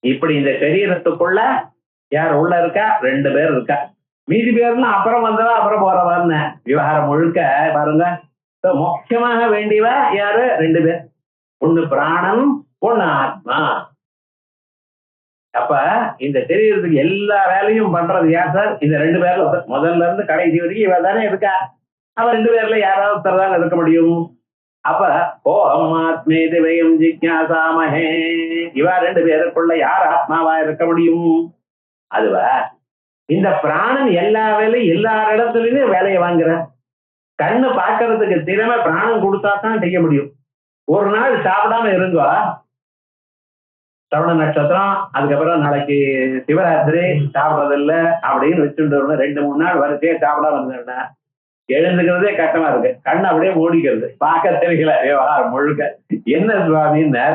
இப்படி இந்த சரீரத்துக்குள்ள யார் உள்ள இருக்கா? ரெண்டு பேர் இருக்கா. மீதி பேர்லாம் அப்புறம் வந்தவா அப்புறம் போறவான்னு விவகாரம் முழுக்க பாருங்க. முக்கியமாக வேண்டியவா யாரு? ரெண்டு பேர். ஒண்ணு பிராணன், ஒண்ணு ஆத்மா. அப்ப இந்த சரீரத்துக்கு எல்லா வேலையும் பண்றது யார் சார்? இந்த ரெண்டு பேர்ல முதல்ல இருந்து கடைசி வரைக்கும் இவ தானே இருக்கா. அவ ரெண்டு பேர்ல யாராவது ஒருத்தர் தான் இருக்க முடியும். அப்ப ஓஹம் ஆத்மே திவயம் ஜிக்ஞாசாமஹே, இவா ரெண்டு பேருக்குள்ள யார் ஆத்மாவா இருக்க முடியும்? அதுவா இந்த பிராணன் எல்லா வேலையும் எல்லா இடத்துலயுமே வேலையை வாங்குற. கண்ணு பாக்குறதுக்கு திறமை பிராணம் கொடுத்தா தான் செய்ய முடியும். ஒரு நாள் சாப்பிடாம இருங்கோ, சவண நட்சத்திரம், அதுக்கப்புறம் நாளைக்கு சிவராத்திரி, சாப்பிடறது இல்லை அப்படின்னு வச்சுட்டு 2-3 நாள் வரிசையே சாப்பிடாம இருந்தேன்னா எழுந்துக்கிறதே கஷ்டமா இருக்கு. கண்ணு அப்படியே மூடிக்கிறது, பார்க்க தெரியல விவகாரம் முழுக்க. என்ன சுவாமின்னு,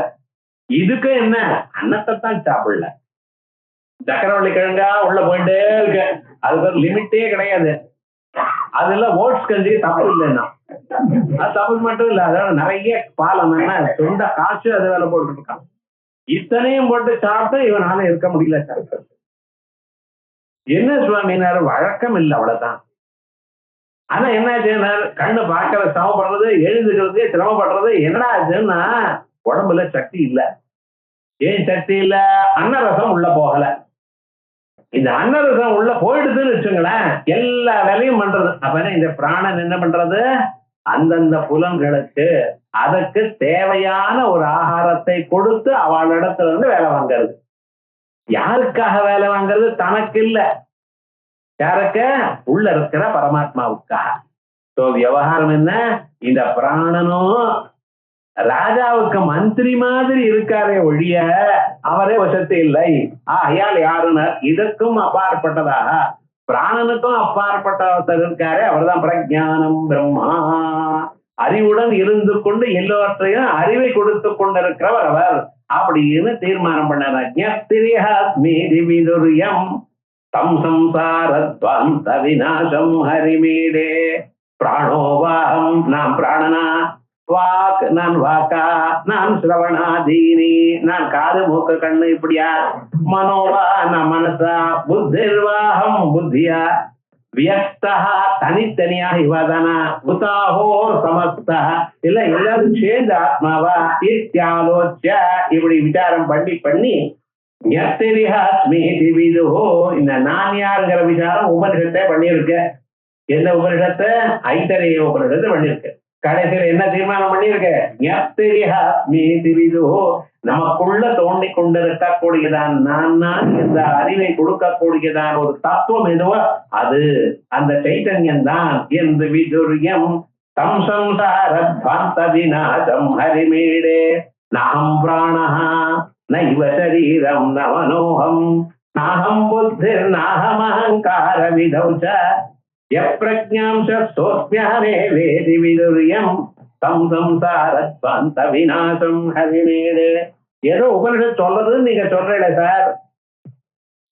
இதுக்கு என்ன அன்னத்தை தான் சாப்பிடல, சக்கரவள்ளி கிழங்கா உள்ள போயிட்டே இருக்கு, அதுக்கு ஒரு லிமிட்டே கிடையாது. அதுல ஓட்ஸ் கஞ்சி தப்பு இல்லைன்னா அது தப்பு மட்டும் இல்ல, அதோட நிறைய பாலம் என்ன சொந்த காசு அது வேலை போட்டு இருக்கான். இத்தனையும் போட்டு சாப்பிட்டு இவனால இருக்க முடியல. என்ன சுவாமினாரு, வழக்கம் இல்லை, அவ்வளவுதான். ஆனா என்ன ஆச்சுன்னா, கண்ணு பார்க்கற சிரமப்படுறது, எழுந்துக்கிறது சிரமப்படுறது. என்னடா ஆச்சுன்னா, உடம்புல சக்தி இல்ல. ஏன் சக்தி இல்ல? அன்னரசம் உள்ள போகல. இந்த அன்னரசம் உள்ள போயிடுதுன்னு வச்சுங்களேன், எல்லா வேலையும் பண்றது. அப்ப இந்த பிராணன் என்ன பண்றது? அந்தந்த புலன்களுக்கு அதற்கு தேவையான ஒரு ஆகாரத்தை கொடுத்து அவளிடத்துல இருந்து வேலை வாங்கிறது. யாருக்காக வேலை வாங்கிறது? தனக்கு இல்ல, யாருக்கு? உள்ள இருக்கிற பரமாத்மாவுக்காக. விவகாரம் என்ன? இந்த பிராணனும் ராஜாவுக்கு மந்திரி மாதிரி இருக்காரே ஒழிய அவரே வசதி இல்லை. ஆகையால் யாருன்னு, இதற்கும் அப்பாற்பட்டதாக பிராணனுக்கும் அப்பாற்பட்டவர் இருக்காரே, அவர் தான் பிரஜானம் பிரம்மா. அறிவுடன் இருந்து கொண்டு எல்லோற்றையும் அறிவை கொடுத்து கொண்டிருக்கிறவர் அவர் அப்படின்னு தீர்மானம் பண்ணார். தம் சம்சாரத்வந்த விநாசம் ஹரிமீடே பிராணோவாகம், நான் பிராணனா, வாக் நான் வாக்கா, நான் சிரவணாதீனி நான் காது மூக்கு கண்ணு இப்படியா, மனோவா நான் மனசா, புத்திர்வாகம் புத்தியா, வியஸ்தா தனித்தனியாக இவாதானா, உதாஹோ சமஸ்தா இல்ல எல்லாரும் சேர்ந்து ஆத்மாவா, இத்தியாலோச்ச இப்படி விசாரம் பண்ணி இந்த நான் யாருங்கிற விசாரம் உபனிஷத்தை பண்ணியிருக்க. எந்த உபனிஷத்தை? ஐத்தரேய உபனிஷத்தை பண்ணிருக்க. கடைசியில் என்ன தீர்மானம் பண்ணிருக்க? நமக்குள்ள தோண்டி கொண்டிருக்கக்கூடியதான் நான் இந்த அறிவை கொடுக்கக்கூடியதான் ஒரு தத்துவம் எதுவோ அது அந்த சைத்தன்யம் தான் என்று விதுரியம் தம் சம்சாரத்வந்த விநாசம் ஹரிமீடே நாஹம் பிராணஹா நைவ சரீரம் ந மனோஹம் நாஹம் புத்திர் நாஹம் அஹங்கார விதௌ ச யப்ரஜ்ஞாம் சோஸ்மியானே வேதி விதுரியம் தம் சம்சாரத்வந்த விநாசம் ஹரிமீடே. ஏதோ உபனிஷத் சொல்றதுன்னு நீங்க சொல்றீங்களே சார்,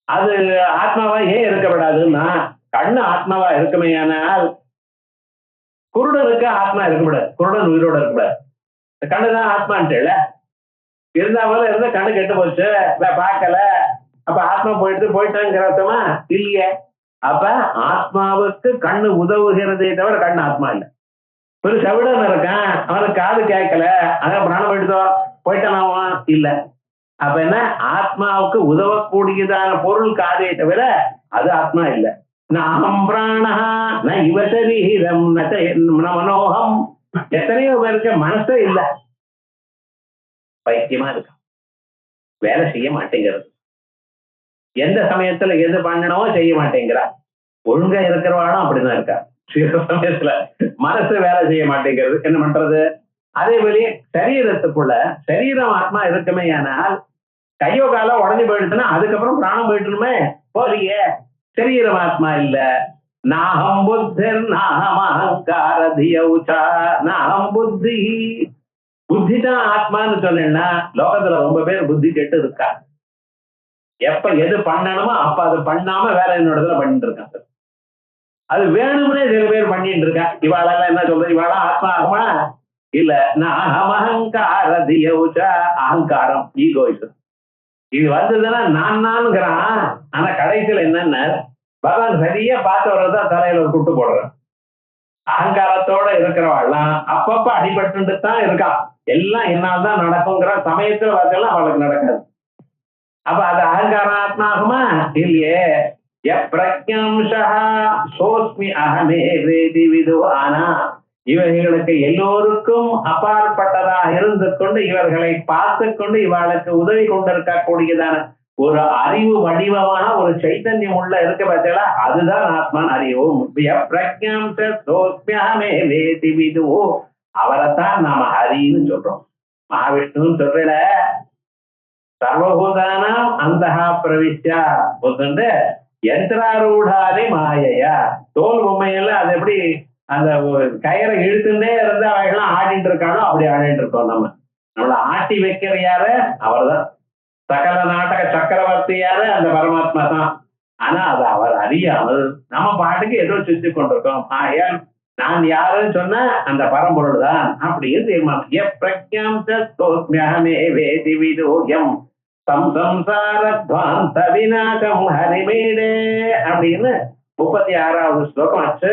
அது ஆத்மாவா ஏன் இருக்கப்படாதுன்னா, கண்ணு ஆத்மாவா இருக்குமையானால் குருடனுக்கு ஆத்மா இருக்கக்கூடாது, குருடன் உயிரோட இருக்கக்கூடாது. கண்ணுதான் ஆத்மான்ட்டு இருந்தாலும் இருந்தா கண்ணு கெட்டு போச்சு, பார்க்கல, அப்ப ஆத்மா போயிட்டாங்கிற அர்த்தமா இல்லையே. அப்ப ஆத்மாவுக்கு கண்ணு உதவுகிறதே தவிர கண்ணு ஆத்மா இல்லை. ஒரு செவிடன் இருக்கான், அவனுக்கு காது கேட்கல, அதான் பிராணம் போயிட்டான், இல்ல. அப்ப என்ன, ஆத்மாவுக்கு உதவக்கூடியதான பொருள் காதை தவிர அது ஆத்மா இல்ல. நாகம் பிராணா ந இவ சரீரம் ந மனோகம். எத்தனையோ பேருக்கு மனசே இல்ல, பைத்தியமா இருக்கு, வேலை செய்ய மாட்டேங்கிறது, எந்த சமயத்துல எது பண்ணணுமோ செய்ய மாட்டேங்கிறா. ஒழுங்கா இருக்கிறவாளும் அப்படிதான் இருக்கா. சில சமயத்துல மனசு வேலை செய்ய மாட்டேங்கிறது, என்ன பண்றது? அதே போல சரீரத்துக்குள்ள சரீரம் ஆத்மா இருக்குமே, ஆனால் கையோ காலோ உடஞ்சு போயிடுச்சுன்னா அதுக்கப்புறம் பிராணம் போயிட்டுருமே, போலியே. சரீரம் ஆத்மா இல்ல. நாகம் புத்தர் நாகம் அகங்கார தியௌச்சா நாகம் புத்தி. புத்தி தான் ஆத்மான்னு சொன்னேன்னா லோகத்துல ரொம்ப பேர் புத்தி கெட்டு இருக்கா. எப்ப எது பண்ணணுமோ அப்ப அது பண்ணாம வேற என்னோடதுல பண்ணிட்டு இருக்காங்க. அது வேணும்னே சில பேர் பண்ணிட்டு இருக்கா. இவாளெல்லாம் என்ன சொல்றது, இவாளா ஆத்மா ஆகுமா? இல்ல. நாகம் அகங்கார தியௌச்சா, அகங்காரம், ஈகோயிசம் இது வந்ததுன்னா நான்ங்கிறான். ஆனா கடைசியில என்னன்னா பகவான் சரியா பார்த்தவரதான் தலையில ஒரு குட்டு போடுறான். அகங்காரத்தோட இருக்கிறவாள்லாம் அப்பப்ப அடிபட்டு தான் இருக்கா. எல்லாம் என்னால்தான் நடக்குங்கிற சமயத்துல பார்த்தெல்லாம் அவளுக்கு நடக்காது. அப்ப அது அகங்காரம் ஆத்மா ஆகுமா? இல்லையே. எப்ரஜ்ஞாம்சா சோஸ்மி அகமே வேதி விது. ஆனா இவர்களுக்கு எல்லோருக்கும் அப்பாற்பட்டதாக இருந்து கொண்டு இவர்களை பார்த்து கொண்டு இவளுக்கு உதவி கொண்டிருக்கக்கூடியதான ஒரு அறிவு வடிவமான ஒரு சைத்தன்யம் உள்ள இருக்க பார்த்தா அதுதான் ஆத்மான் அறிவும். அவரைத்தான் நாம ஹரின்னு சொல்றோம். மகாவிஷ்ணுன்னு சொல்றல, சர்வபூதானாம் அந்தஹா பிரவிஷ்யா சொல்லிட்டு யந்திராரூடாதி மாயையா. தோல் பொம்மையெல்லாம் அது எப்படி அந்த கயிறை இழுத்துட்டே இருந்து அவைகள்லாம் ஆடிட்டு இருக்கானோ அப்படி ஆடிட்டு இருக்கோம். நம்மளை ஆட்டி வைக்கிற யாரு? அவர் தான். சகல நாடக சக்கரவர்த்தி யாரு? அந்த பரமாத்மா தான். ஆனா அது அவர் அறியாமல் நம்ம பாட்டுக்கு ஏதோ சுத்தி கொண்டிருக்கோம். ஆயால் நான் யாருன்னு சொன்ன அந்த பரம்பொருள் தான் அப்படின்னு தீர்மானம். சம்சாரத்வாந்த விநாசம் ஹரிமேடே அப்படின்னு 36வது ஸ்லோகம் ஆச்சு.